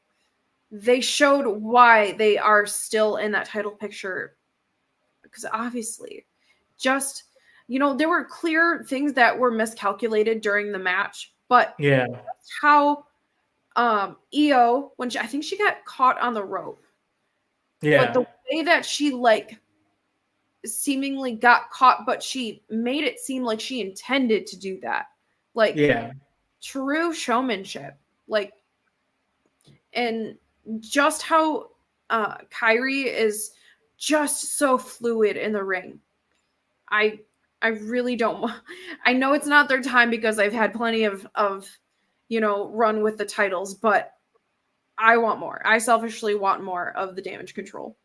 they showed why they are still in that title picture, because obviously just there were clear things that were miscalculated during the match, but Yeah. how Io, I think she got caught on the rope, but the Yeah. way that she like seemingly got caught, but she made it seem like she intended to do that. Like Yeah. true showmanship. Like, and just how Kyrie is just so fluid in the ring. I really don't I know it's not their time because I've had plenty of run with the titles, but I want more. I selfishly want more of the Damage Control.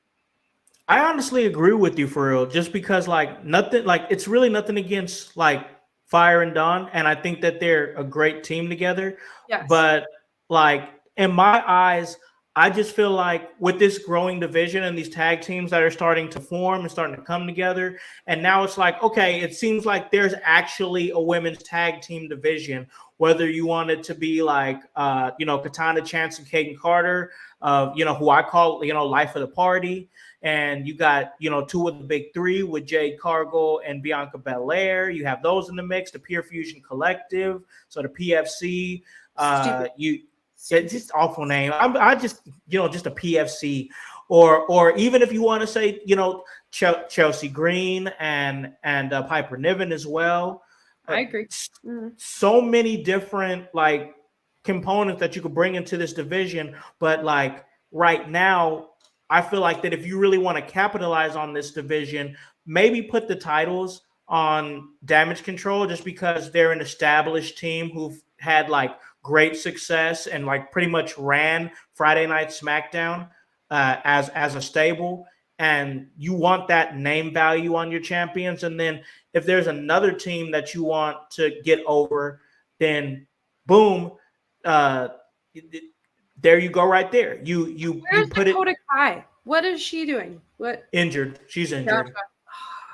I honestly agree with you for real, just because like nothing, like it's really nothing against like Fire and Dawn, and I think that they're a great team together. Yes. But like in my eyes, I just feel like with this growing division and these tag teams that are starting to form and starting to come together, and now it's like, okay, it seems like there's actually a women's tag team division, whether you want it to be like Katana Chance and Kaden Carter, who I call, life of the party. And you got, two of the big three with Jade Cargill and Bianca Belair. You have those in the mix, the Pure Fusion Collective, so the PFC. It's just awful name. I just, just a PFC, or even if you want to say, Chelsea Green and Piper Niven as well. I agree. So many different like components that you could bring into this division, but like right now, I feel like that if you really want to capitalize on this division, maybe put the titles on Damage Control, just because they're an established team who've had like great success and like pretty much ran Friday Night SmackDown as a stable. And you want that name value on your champions. And then if there's another team that you want to get over, then boom, there you go right there. You put Dakota Kai? What is she doing? What? Injured. She's injured.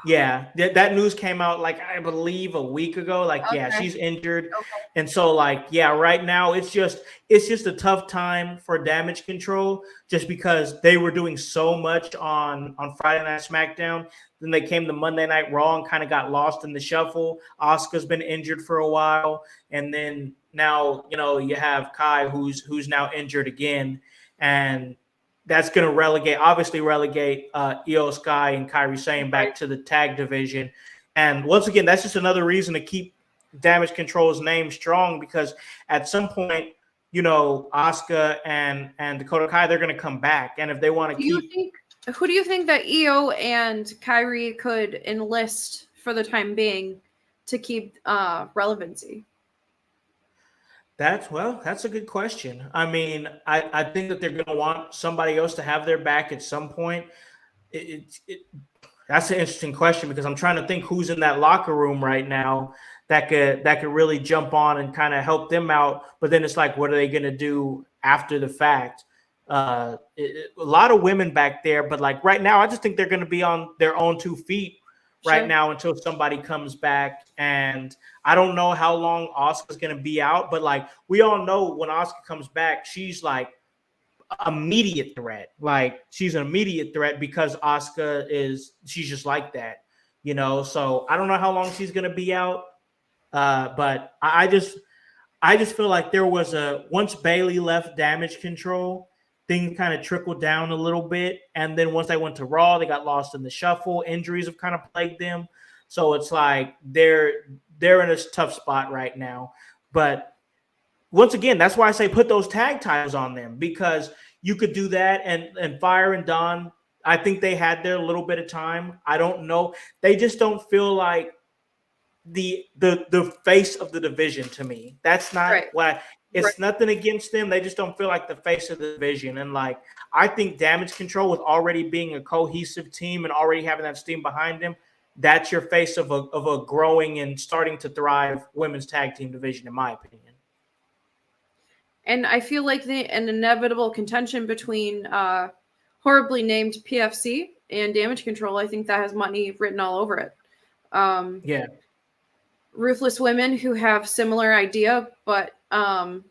Yeah, that news came out like I believe a week ago. Like, okay. Yeah, she's injured, okay. And so like, yeah, right now it's just a tough time for Damage Control, just because they were doing so much on Friday Night SmackDown. Then they came to Monday Night Raw and kind of got lost in the shuffle. Asuka's been injured for a while, and then now you have Kai who's now injured again, and that's going to relegate Io Sky and Kairi Sane back to the tag division. And once again, that's just another reason to keep Damage Control's name strong, because at some point, Asuka and Dakota Kai, they're going to come back. And if they want to who do you think that Io and Kairi could enlist for the time being to keep relevancy? That's a good question. I mean, I think that they're going to want somebody else to have their back at some point. That's an interesting question, because I'm trying to think who's in that locker room right now that could really jump on and kind of help them out. But then it's like, what are they going to do after the fact? A lot of women back there, but like right now, I just think they're going to be on their own 2 feet right now until somebody comes back. And I don't know how long Asuka's going to be out, but like we all know when Asuka comes back, she's like immediate threat. Like she's an immediate threat because she's just like that, So I don't know how long she's going to be out, but I just feel like there was once Bayley left Damage Control, things kind of trickled down a little bit. And then once they went to Raw, they got lost in the shuffle. Injuries have kind of plagued them. So it's like they're in a tough spot right now. But once again, that's why I say put those tag titles on them, because you could do that. And Fire and Dawn, I think they had their little bit of time. I don't know. They just don't feel like the face of the division to me. That's not what it's nothing against them. They just don't feel like the face of the division. And like, I think Damage Control, with already being a cohesive team and already having that steam behind them, that's your face of a growing and starting to thrive women's tag team division, in my opinion. And I feel like an inevitable contention between horribly named PFC and Damage Control, I think that has money written all over it. Ruthless women who have similar idea, but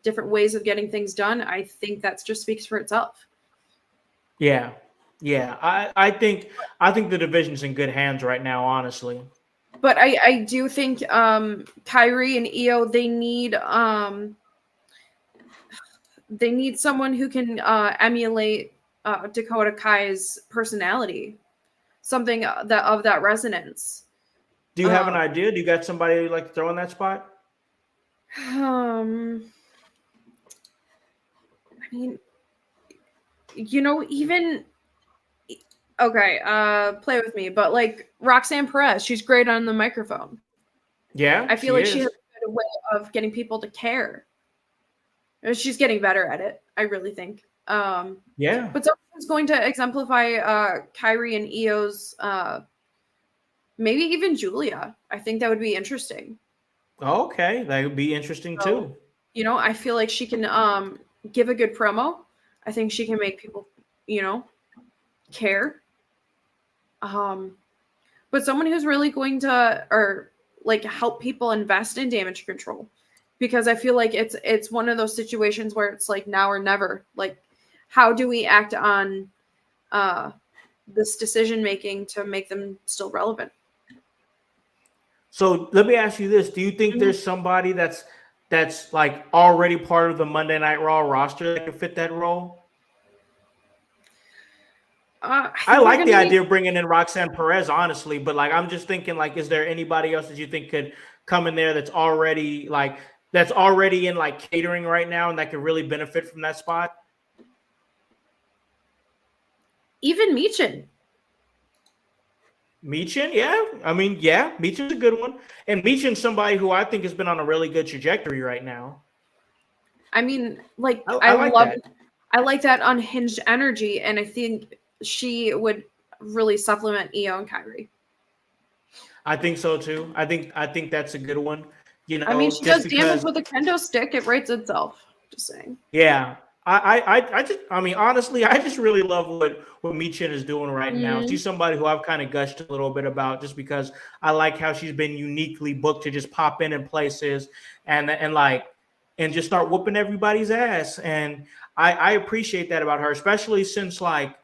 different ways of getting things done. I think that just speaks for itself. Yeah. I think the division's in good hands right now, honestly. But I do think Kyrie and Io, they need someone who can emulate Dakota Kai's personality, something that of that resonance. Do you have an idea? Do you got somebody you'd like to throw in that spot? I mean, even okay, play with me, but like Roxanne Perez, she's great on the microphone. Yeah, I feel like she has a good way of getting people to care. She's getting better at it, I really think. Yeah. But someone who's going to exemplify Kyrie and Io's, maybe even Julia. I think that would be interesting. Okay, that would be interesting too. I feel like she can give a good promo. I think she can make people, care. But someone who's really going to help people invest in damage control, because I feel like it's one of those situations where it's like now or never. Like, how do we act on this decision making to make them still relevant? So let me ask you this: do you think there's somebody that's like already part of the Monday Night Raw roster that could fit that role? I like the idea of bringing in Roxanne Perez, honestly, but like I'm just thinking, like, is there anybody else that you think could come in there that's already in like catering right now and that could really benefit from that spot? Even Michin, yeah. I mean, yeah, Michin's a good one, and Michin's somebody who I think has been on a really good trajectory right now. I mean, like I like that. I like that unhinged energy, and I think she would really supplement Io and Kyrie. I think so too. I think that's a good one. I mean, she does damage with a kendo stick. It writes itself. Just saying. Yeah. I mean, honestly, I just really love what Michin is doing right now. She's somebody who I've kind of gushed a little bit about just because I like how she's been uniquely booked to just pop in places and just start whooping everybody's ass. And I appreciate that about her, especially since like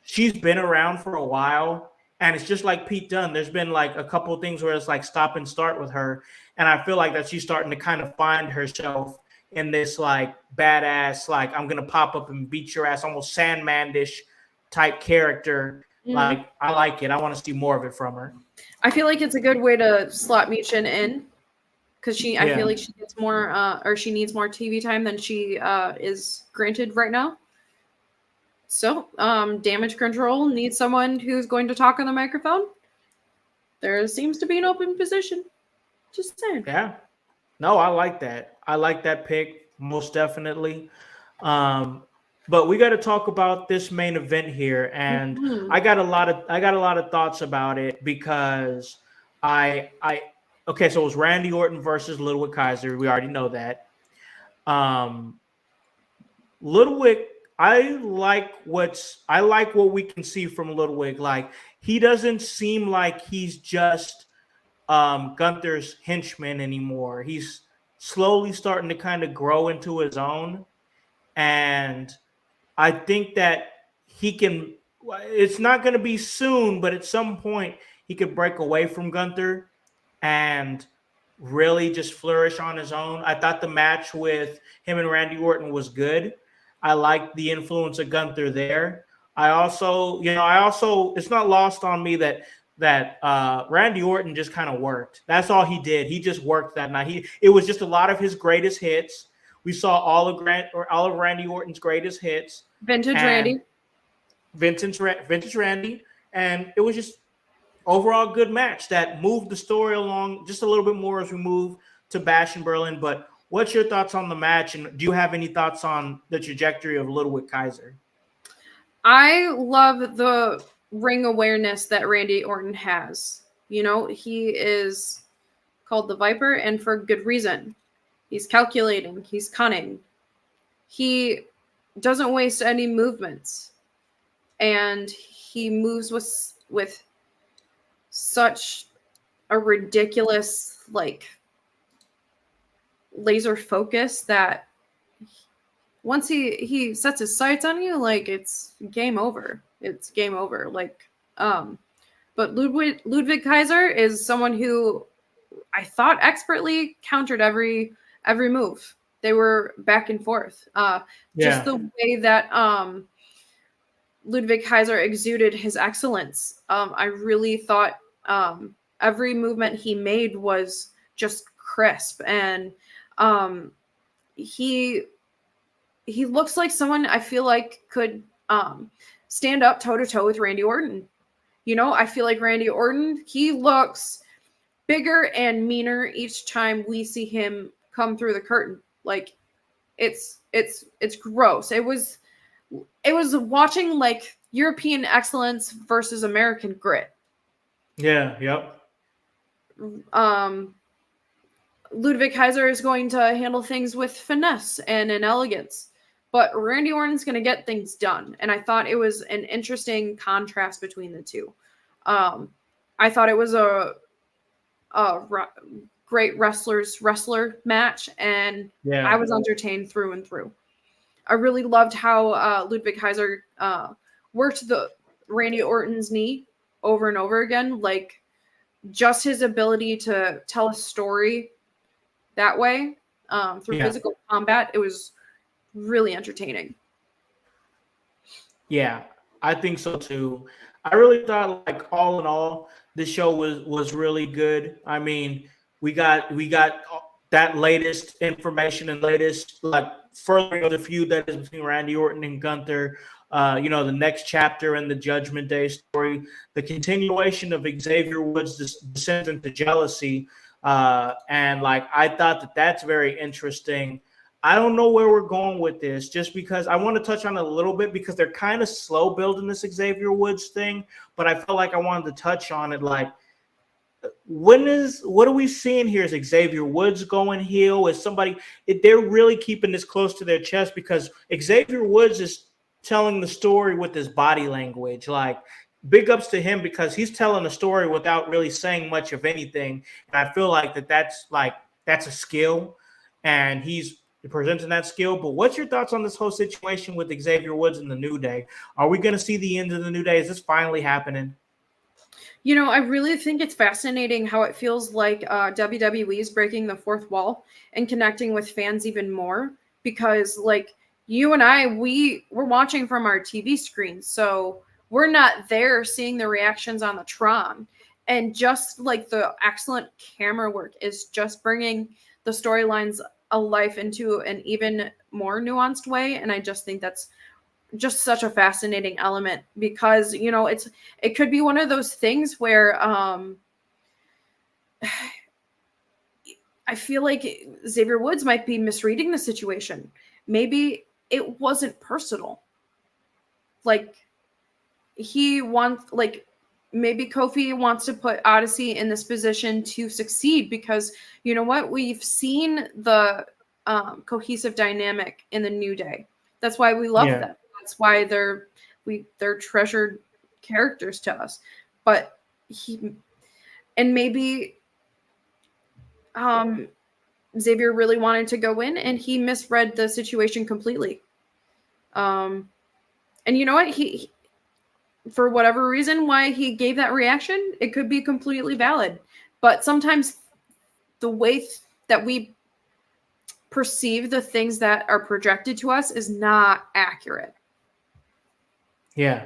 she's been around for a while. And it's just like Pete Dunne. There's been like a couple of things where it's like stop and start with her. And I feel like that she's starting to kind of find herself in this like badass, like I'm gonna pop up and beat your ass, almost Sandman-ish type character. Like I like it. I want to see more of it from her. I feel like it's a good way to slot Michin in because I feel like she gets more or she needs more TV time than she is granted right now. So damage control needs someone who's going to talk on the microphone. There seems to be an open position. Just saying. Yeah. No, I like that. I like that pick most definitely. But we got to talk about this main event here, and I got a lot of thoughts about it because okay, so it was Randy Orton versus Ludwig Kaiser. We already know that. Ludwig, I like what we can see from Ludwig. Like he doesn't seem like he's just Gunther's henchman anymore. He's slowly starting to kind of grow into his own. And I think that it's not going to be soon, but at some point he could break away from Gunther and really just flourish on his own. I thought the match with him and Randy Orton was good. I liked the influence of Gunther there. I also, it's not lost on me that Randy Orton just kind of worked. That's all he did. He just worked that night. It was just a lot of his greatest hits. We saw all of Randy Orton's greatest hits. Vintage Randy, and it was just overall good match that moved the story along just a little bit more as we move to Bash in Berlin. But what's your thoughts on the match, and do you have any thoughts on the trajectory of Ludwig Kaiser? I love the ring awareness that Randy Orton has. He is called the Viper, and for good reason. He's calculating. He's cunning. He doesn't waste any movements, and he moves with such a ridiculous laser focus that once he sets his sights on you, it's game over. It's game over. But Ludwig Kaiser is someone who I thought expertly countered every move. They were back and forth. Just the way that Ludwig Kaiser exuded his excellence. I really thought every movement he made was just crisp, and he looks like someone I feel like could stand up toe to toe with Randy Orton. You know, I feel like Randy Orton, he looks bigger and meaner each time we see him come through the curtain. Like it's gross. It was watching like European excellence versus American grit. Yeah, yep. Ludwig Kaiser is going to handle things with finesse and an elegance, but Randy Orton's going to get things done. And I thought it was an interesting contrast between the two. I thought it was a great wrestler match, and I was entertained through and through. I really loved how Ludwig Kaiser worked the Randy Orton's knee over and over again. Like, just his ability to tell a story that way through physical combat, it was really entertaining. Yeah, I think so too. I really thought, like, all in all, this show was really good. I mean, we got that latest information and latest, like, furthering of the feud that is between Randy Orton and Gunther. The next chapter in the Judgment Day story, the continuation of Xavier Woods' descent into jealousy, and like I thought that's very interesting. I don't know where we're going with this, just because I want to touch on it a little bit because they're kind of slow building this Xavier Woods thing, but I felt like I wanted to touch on it. Like, what are we seeing here? Is Xavier Woods going heel? Is somebody? They're really keeping this close to their chest because Xavier Woods is telling the story with his body language. Like, big ups to him because he's telling the story without really saying much of anything. And I feel like that's a skill, and he's presenting that skill. But what's your thoughts on this whole situation with Xavier Woods and the New Day? Are we going to see the end of the New Day? Is this finally happening? You know, I really think it's fascinating how it feels like WWE is breaking the fourth wall and connecting with fans even more, because like you and I, we're watching from our TV screens, so we're not there seeing the reactions on the Tron. And just like the excellent camera work is just bringing the storylines alive into an even more nuanced way. And I just think that's just such a fascinating element because, you know, it could be one of those things where I feel like Xavier Woods might be misreading the situation. Maybe it wasn't personal. Like, maybe Kofi wants to put Odyssey in this position to succeed because, you know what, we've seen the cohesive dynamic in the New Day. That's why we love them. That's why they're treasured characters to us. But maybe Xavier really wanted to go in and he misread the situation completely. And you know what? He for whatever reason why he gave that reaction, it could be completely valid. But sometimes the way that we perceive the things that are projected to us is not accurate. Yeah,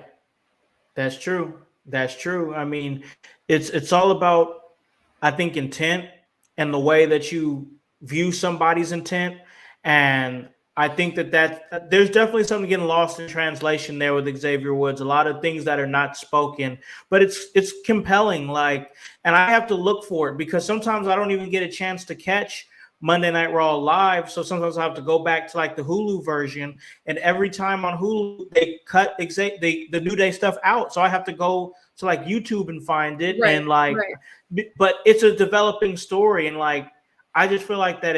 that's true. That's true. I mean, it's all about, I think, intent and the way that you view somebody's intent. And I think that there's definitely something getting lost in translation there with Xavier Woods. A lot of things that are not spoken, but it's compelling. Like, and I have to look for it because sometimes I don't even get a chance to catch Monday Night Raw live. So sometimes I have to go back to like the Hulu version, and every time on Hulu they cut the New Day stuff out. So I have to go to like YouTube and find it. Right, and like, right. But it's a developing story, and like I just feel like that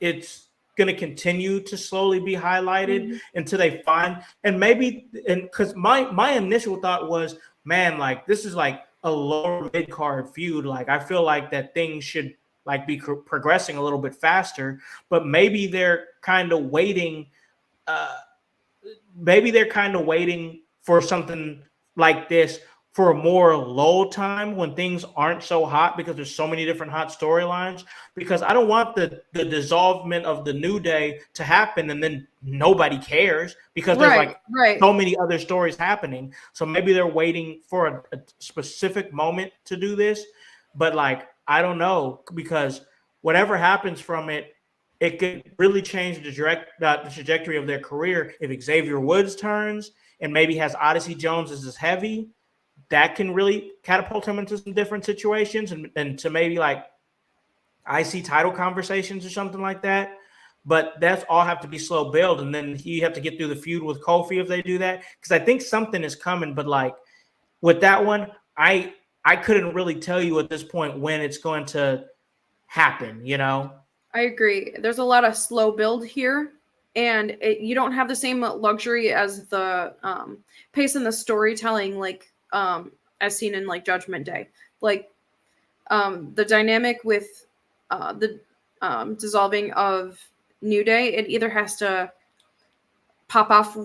it's going to continue to slowly be highlighted until they find, and maybe, and because my initial thought was, man, like this is like a lower mid card feud. Like I feel like that things should like be progressing a little bit faster, but maybe they're kind of waiting. Maybe they're kind of waiting for something like this for a more lull time when things aren't so hot because there's so many different hot storylines. Because I don't want the dissolvement of the New Day to happen and then nobody cares because there's like so many other stories happening. So maybe they're waiting for a specific moment to do this. But like, I don't know, because whatever happens from it, it could really change the trajectory of their career. If Xavier Woods turns and maybe has Odyssey Jones as his heavy, that can really catapult him into some different situations and to maybe like IC title conversations or something like that. But that's all have to be slow build. And then you have to get through the feud with Kofi if they do that. Because I think something is coming. But like with that one, I couldn't really tell you at this point when it's going to happen, you know? I agree. There's a lot of slow build here. And you don't have the same luxury as the pace and the storytelling, like as seen in like Judgment Day. Like the dynamic with the dissolving of New Day, it either has to pop off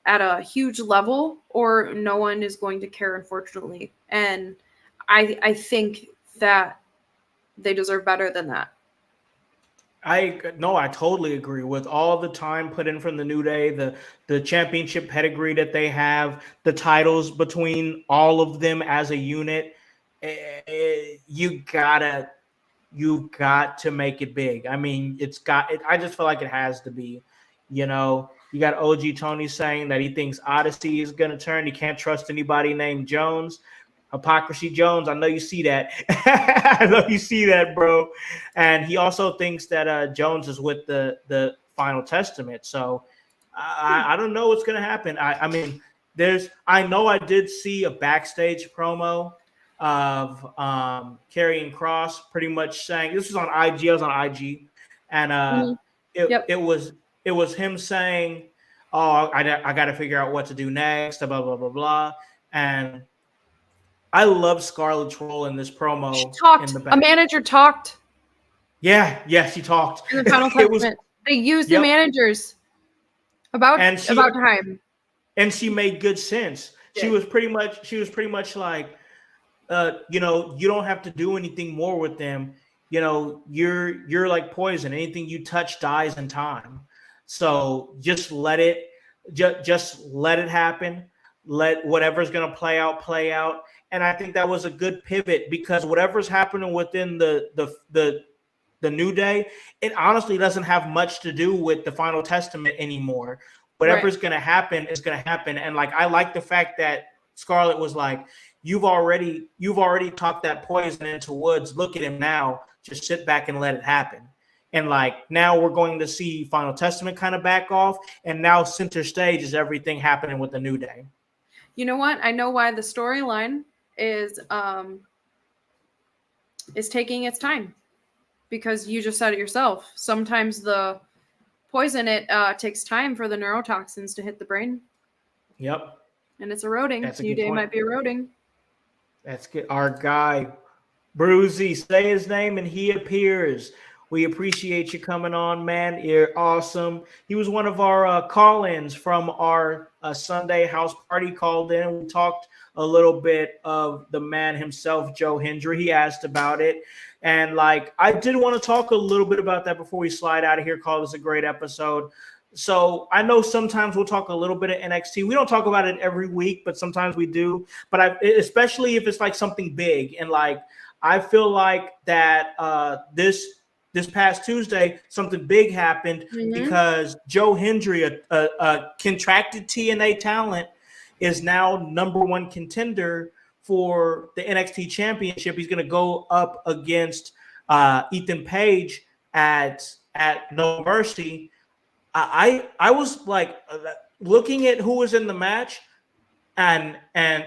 at a huge level or no one is going to care, unfortunately. And I think that they deserve better than that. I totally agree with all the time put in from the New Day, the championship pedigree that they have, the titles between all of them as a unit. You got to make it big. I mean, I just feel like it has to be, you know. You got OG Tony saying that he thinks Odyssey is going to turn. He can't trust anybody named Jones. Hypocrisy Jones, I know you see that. I know you see that, bro. And he also thinks that Jones is with the Final Testament. So I don't know what's going to happen. I mean, I know I did see a backstage promo of Karrion Kross pretty much saying, this was on IG. I was on IG, and it was him saying, "Oh, I got to figure out what to do next." Blah blah blah blah, and I love Scarlett's role in this promo. She talked. A manager talked. Yeah, she talked. In the Final Testament, they used the managers about time, and she made good sense. Yeah. She was pretty much like, you know, you don't have to do anything more with them. You know, you're like poison. Anything you touch dies in time. So just let it happen. Let whatever's gonna play out. And I think that was a good pivot because whatever's happening within the New Day, it honestly doesn't have much to do with the Final Testament anymore. Whatever's going to happen is going to happen. And like, I like the fact that Scarlett was like, you've already talked that poison into Woods. Look at him now. Just sit back and let it happen. And like, now we're going to see Final Testament kind of back off. And now center stage is everything happening with the New Day. You know what? I know why the storyline is taking its time, because you just said it yourself. Sometimes the poison, it takes time for the neurotoxins to hit the brain. Yep. And it's eroding. New Day might be eroding. That's good. Our guy, Bruzy, say his name and he appears. We appreciate you coming on, man. You're awesome. He was one of our call-ins from our Sunday house party. Called in. We talked a little bit of the man himself, Joe Hendry. He asked about it. And like, I did want to talk a little bit about that before we slide out of here. Call this a great episode. So I know sometimes we'll talk a little bit of NXT. We don't talk about it every week, but sometimes we do. But especially if it's like something big. And like, I feel like that this past Tuesday, something big happened because Joe Hendry, a contracted TNA talent, is now #1 contender for the NXT Championship. He's going to go up against Ethan Page at No Mercy. I was like looking at who was in the match, and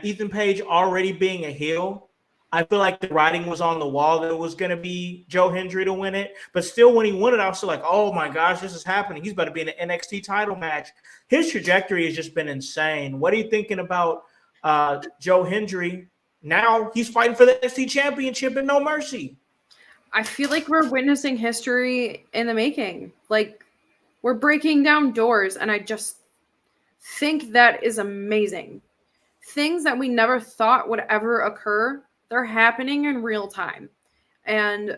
Ethan Page already being a heel. I feel like the writing was on the wall that it was going to be Joe Hendry to win it. But still, when he won it, I was still like, oh, my gosh, this is happening. He's about to be in an NXT title match. His trajectory has just been insane. What are you thinking about Joe Hendry? Now he's fighting for the NXT Championship in No Mercy. I feel like we're witnessing history in the making. Like, we're breaking down doors, and I just think that is amazing. things that we never thought would ever occur, they're happening in real time. And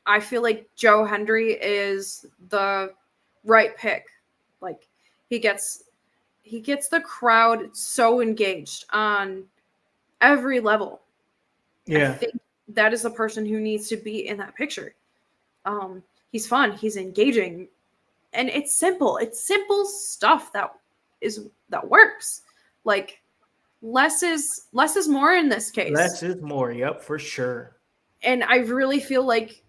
I feel like Joe Hendry is the right pick. Like he gets the crowd so engaged on every level. Yeah. I think that is the person who needs to be in that picture. He's fun, he's engaging, and it's simple. It's simple stuff that works. Like less is more in this case. Less is more. Yep, for sure. And I really feel like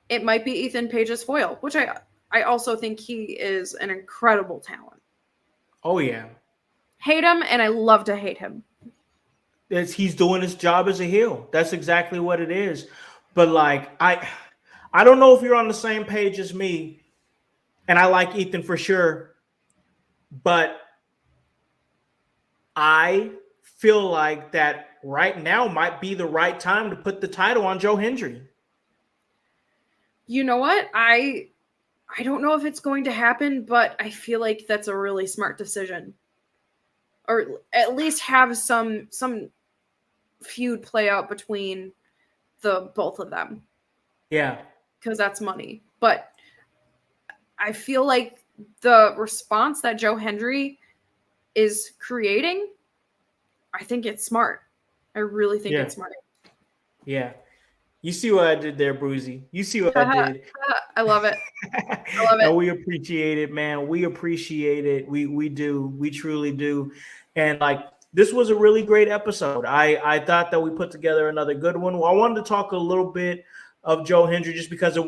it might be Ethan Page's foil, which I also think he is an incredible talent. Oh yeah. Hate him, and I love to hate him. He's doing his job as a heel. That's exactly what it is. But like I don't know if you're on the same page as me, and I like Ethan for sure, but I feel like that right now might be the right time to put the title on Joe Hendry. You know what? I don't know if it's going to happen, but I feel like that's a really smart decision. Or at least have some feud play out between the both of them. Yeah. Because that's money. But I feel like the response that Joe Hendry is creating, I think it's smart. I really think it's smart. Yeah. You see what I did there, Bruzy. You see what I did. I love it. I love it. And we appreciate it, man. We appreciate it. We do. We truly do. And like, this was a really great episode. I thought that we put together another good one. I wanted to talk a little bit of Joe Hendry just because it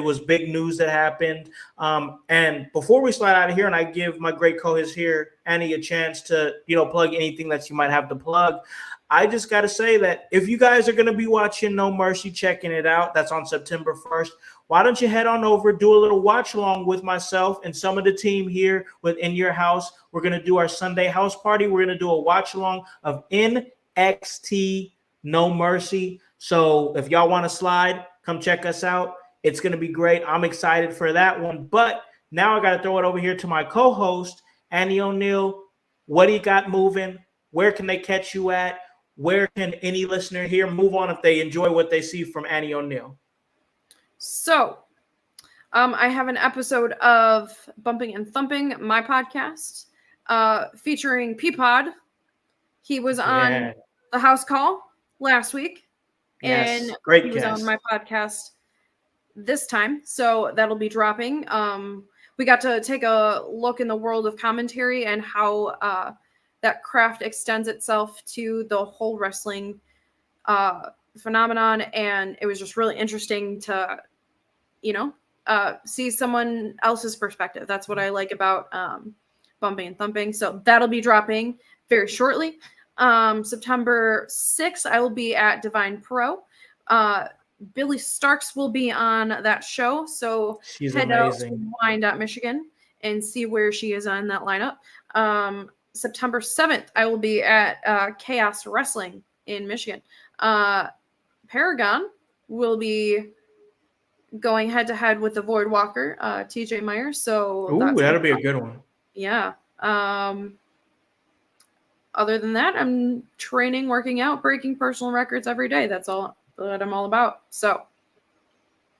was big news that happened. And before we slide out of here, and I give my great co-host here, Annie, a chance to plug anything that you might have to plug. I just got to say that if you guys are going to be watching No Mercy, checking it out, that's on September 1st. Why don't you head on over, do a little watch along with myself and some of the team here within your house. We're going to do our Sunday house party. We're going to do a watch along of NXT No Mercy. So if y'all want to slide, come check us out. It's going to be great. I'm excited for that one. But now I got to throw it over here to my co-host, Annie O'Neal. What do you got moving? Where can they catch you at? Where can any listener here move on if they enjoy what they see from Annie O'Neal? So, I have an episode of Bumping and Thumping, my podcast, featuring Peapod. He was on the house call last week, and great he was guest. on my podcast this time. So that'll be dropping. We got to take a look in the world of commentary and how that craft extends itself to the whole wrestling phenomenon, and it was just really interesting to see someone else's perspective. That's what I like about Bumping and Thumping. So that'll be dropping very shortly. September 6th, I will be at Divine Pro. Billy Starks will be on that show, so she's head amazing. out to Wyandotte, Michigan, and see where she is on that lineup. September 7th, I will be at Chaos Wrestling in Michigan. Paragon will be going head-to-head with the Void Walker, TJ Myers. So that'll be a good one. Yeah. Other than that, I'm training, working out, breaking personal records every day. That's all that I'm all about. So,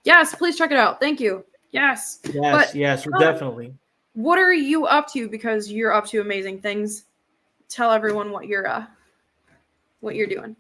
yes, please check it out. Thank you. Yes. Yes, definitely. What are you up to? Because you're up to amazing things. Tell everyone what you're doing.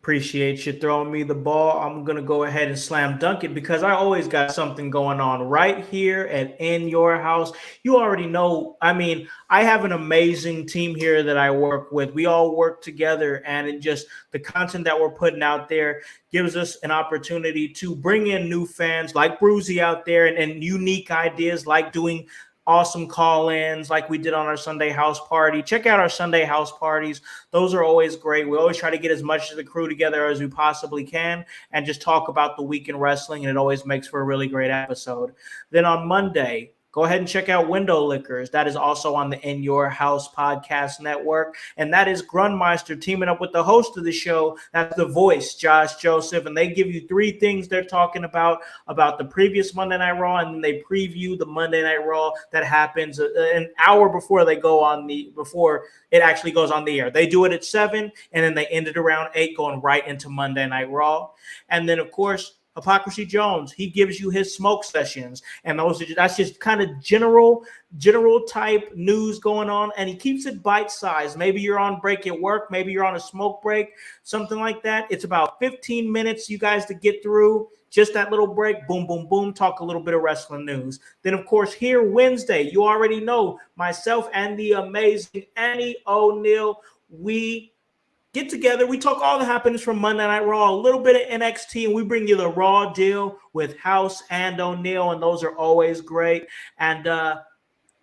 Appreciate you throwing me the ball. I'm going to go ahead and slam dunk it because I always got something going on right here and in your house. You already know. I mean, I have an amazing team here that I work with. We all work together, and it just the content that we're putting out there gives us an opportunity to bring in new fans like Bruzy out there and unique ideas like doing awesome call-ins like we did on our Sunday house party. Check out our Sunday house parties. Those are always great. We always try to get as much of the crew together as we possibly can and just talk about the week in wrestling, and it always makes for a really great episode. Then on Monday, go ahead and check out Window Liquors. That is also on the In Your House podcast network. And that is Grunmeister teaming up with the host of the show. That's the voice, Josh Joseph. And they give you 3 things they're talking about the previous Monday Night Raw. And then they preview the Monday Night Raw that happens an hour before before it actually goes on the air. They do it at 7, and then they end it around 8, going right into Monday Night Raw. And then, of course, Hypocrisy Jones, he gives you his smoke sessions, and that's just kind of general type news going on, and he keeps it bite-sized. Maybe you're on break at work, maybe you're on a smoke break, something like that. It's about 15 minutes, you guys, to get through. Just that little break, boom, boom, boom, talk a little bit of wrestling news. Then, of course, here Wednesday, you already know, myself and the amazing Annie O'Neal, we get together, we talk all the happenings from Monday Night Raw, a little bit of NXT, and we bring you the Raw deal with Howse and O'Neal, and those are always great. And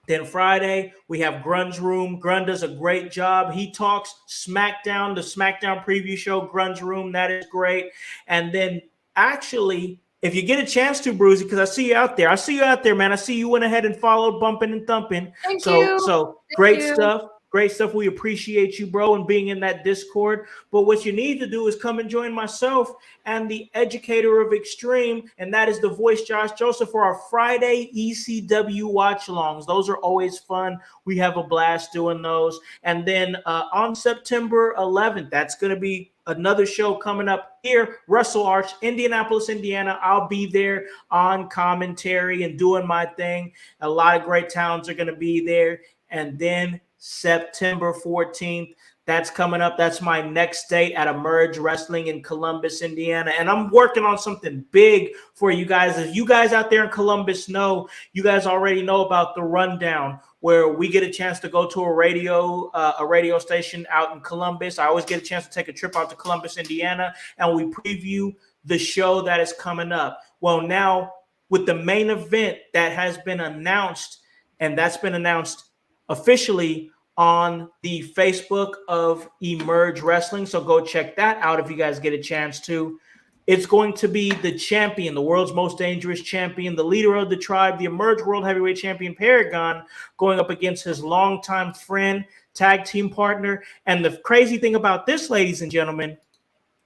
then Friday, we have Grunge Room. Grun does a great job. He talks SmackDown, the SmackDown preview show, Grunge Room. That is great. And then actually, if you get a chance to, Bruzy, because I see you out there, man. I see you went ahead and followed Bumping and Thumping. Thank you. So great stuff. Great stuff. We appreciate you, bro, and being in that Discord. But what you need to do is come and join myself and the Educator of Extreme, and that is the voice, Josh Joseph, for our Friday ECW watch-alongs. Those are always fun. We have a blast doing those. And then on September 11th, that's going to be another show coming up here, Wrestle Arch, Indianapolis, Indiana. I'll be there on commentary and doing my thing. A lot of great talents are going to be there. And then September 14th, that's coming up. That's my next date at Emerge Wrestling in Columbus, Indiana. And I'm working on something big for you guys. If you guys out there in Columbus know, you guys already know about the Rundown, where we get a chance to go to a radio station out in Columbus. I always get a chance to take a trip out to Columbus, Indiana, and we preview the show that is coming up. Well, now with the main event that has been announced, and that's been announced officially on the Facebook of Emerge Wrestling. So go check that out if you guys get a chance to. It's going to be the champion, the world's most dangerous champion, the leader of the tribe, the Emerge World Heavyweight Champion Paragon, going up against his longtime friend, tag team partner. And the crazy thing about this, ladies and gentlemen,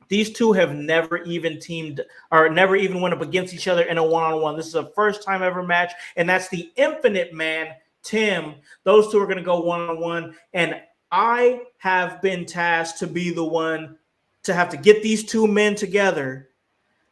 these two have never even teamed or never even went up against each other in a one-on-one. This is a first-time ever match, and that's the Infinite Man, Tim. Those two are going to go one-on-one, and I have been tasked to be the one to have to get these two men together,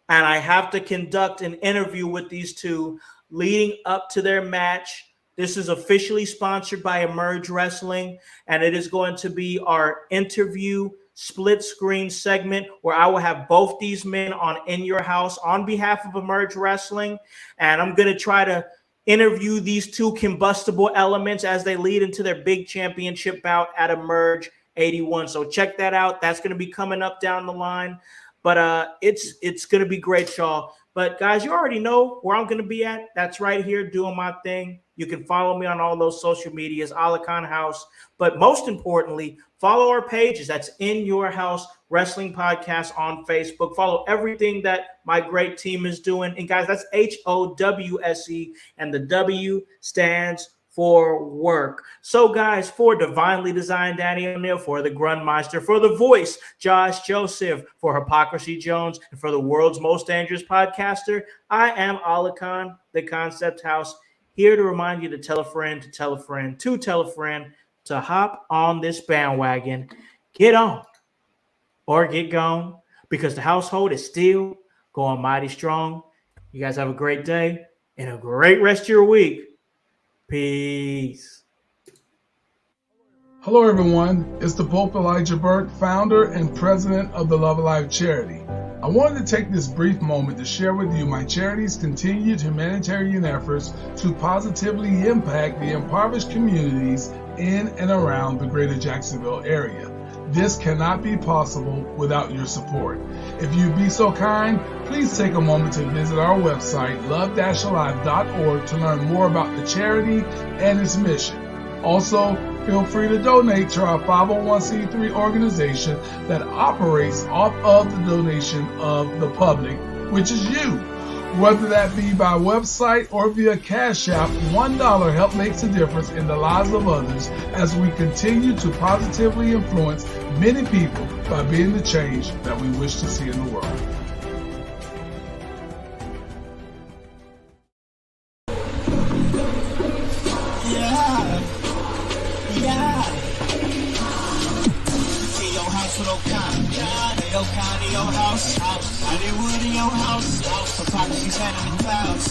and I have to conduct an interview with these two leading up to their match. This is officially sponsored by Emerge Wrestling, and it is going to be our interview split screen segment where I will have both these men on In Your House on behalf of Emerge Wrestling, and I'm going to try to interview these two combustible elements as they lead into their big championship bout at Emerge 81. So check that out. That's going to be coming up down the line. But it's going to be great, y'all. But guys, you already know where I'm going to be at. That's right here doing my thing. You can follow me on all those social medias, Alakan House. But most importantly, follow our pages. That's In Your House Wrestling Podcast on Facebook. Follow everything that my great team is doing. And guys, that's HOWSE, and the W stands for work. So guys, for Divinely Designed Danny O'Neal, for the Grunmeister, for the voice, Josh Joseph, for Hypocrisy Jones, and for the world's most dangerous podcaster, I am Alakan, the Concept House, here to remind you to tell a friend, to tell a friend, to tell a friend, to hop on this bandwagon, get on or get gone, because the household is still going mighty strong. You guys have a great day and a great rest of your week. Peace. Hello, everyone. It's the Pope Elijah Burke, founder and president of the Love Alive charity. I wanted to take this brief moment to share with you my charity's continued humanitarian efforts to positively impact the impoverished communities in and around the greater Jacksonville area. This cannot be possible without your support. If you'd be so kind, please take a moment to visit our website, love-alive.org, to learn more about the charity and its mission. Also, feel free to donate to our 501c3 organization that operates off of the donation of the public, which is you. Whether that be by website or via Cash App, $1 help makes a difference in the lives of others as we continue to positively influence many people by being the change that we wish to see in the world. Hollywood in your house, hypocrisy's handing the clouds.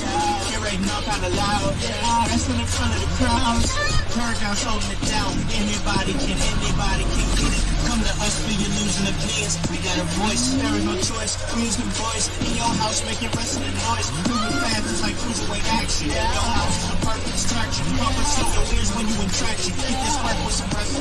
Curating all kind of loud, wrestling in front of the crowds. Paragraphs holding it down. Anybody can get it. Come to us for your news and opinions. We got a voice, there is no choice. Music voice in your house, making wrestling noise. Moving fast, it's like cruiserweight action. Your house is a perfect distraction. Pop us in your ears when you in traction. Get this work with some wrestling.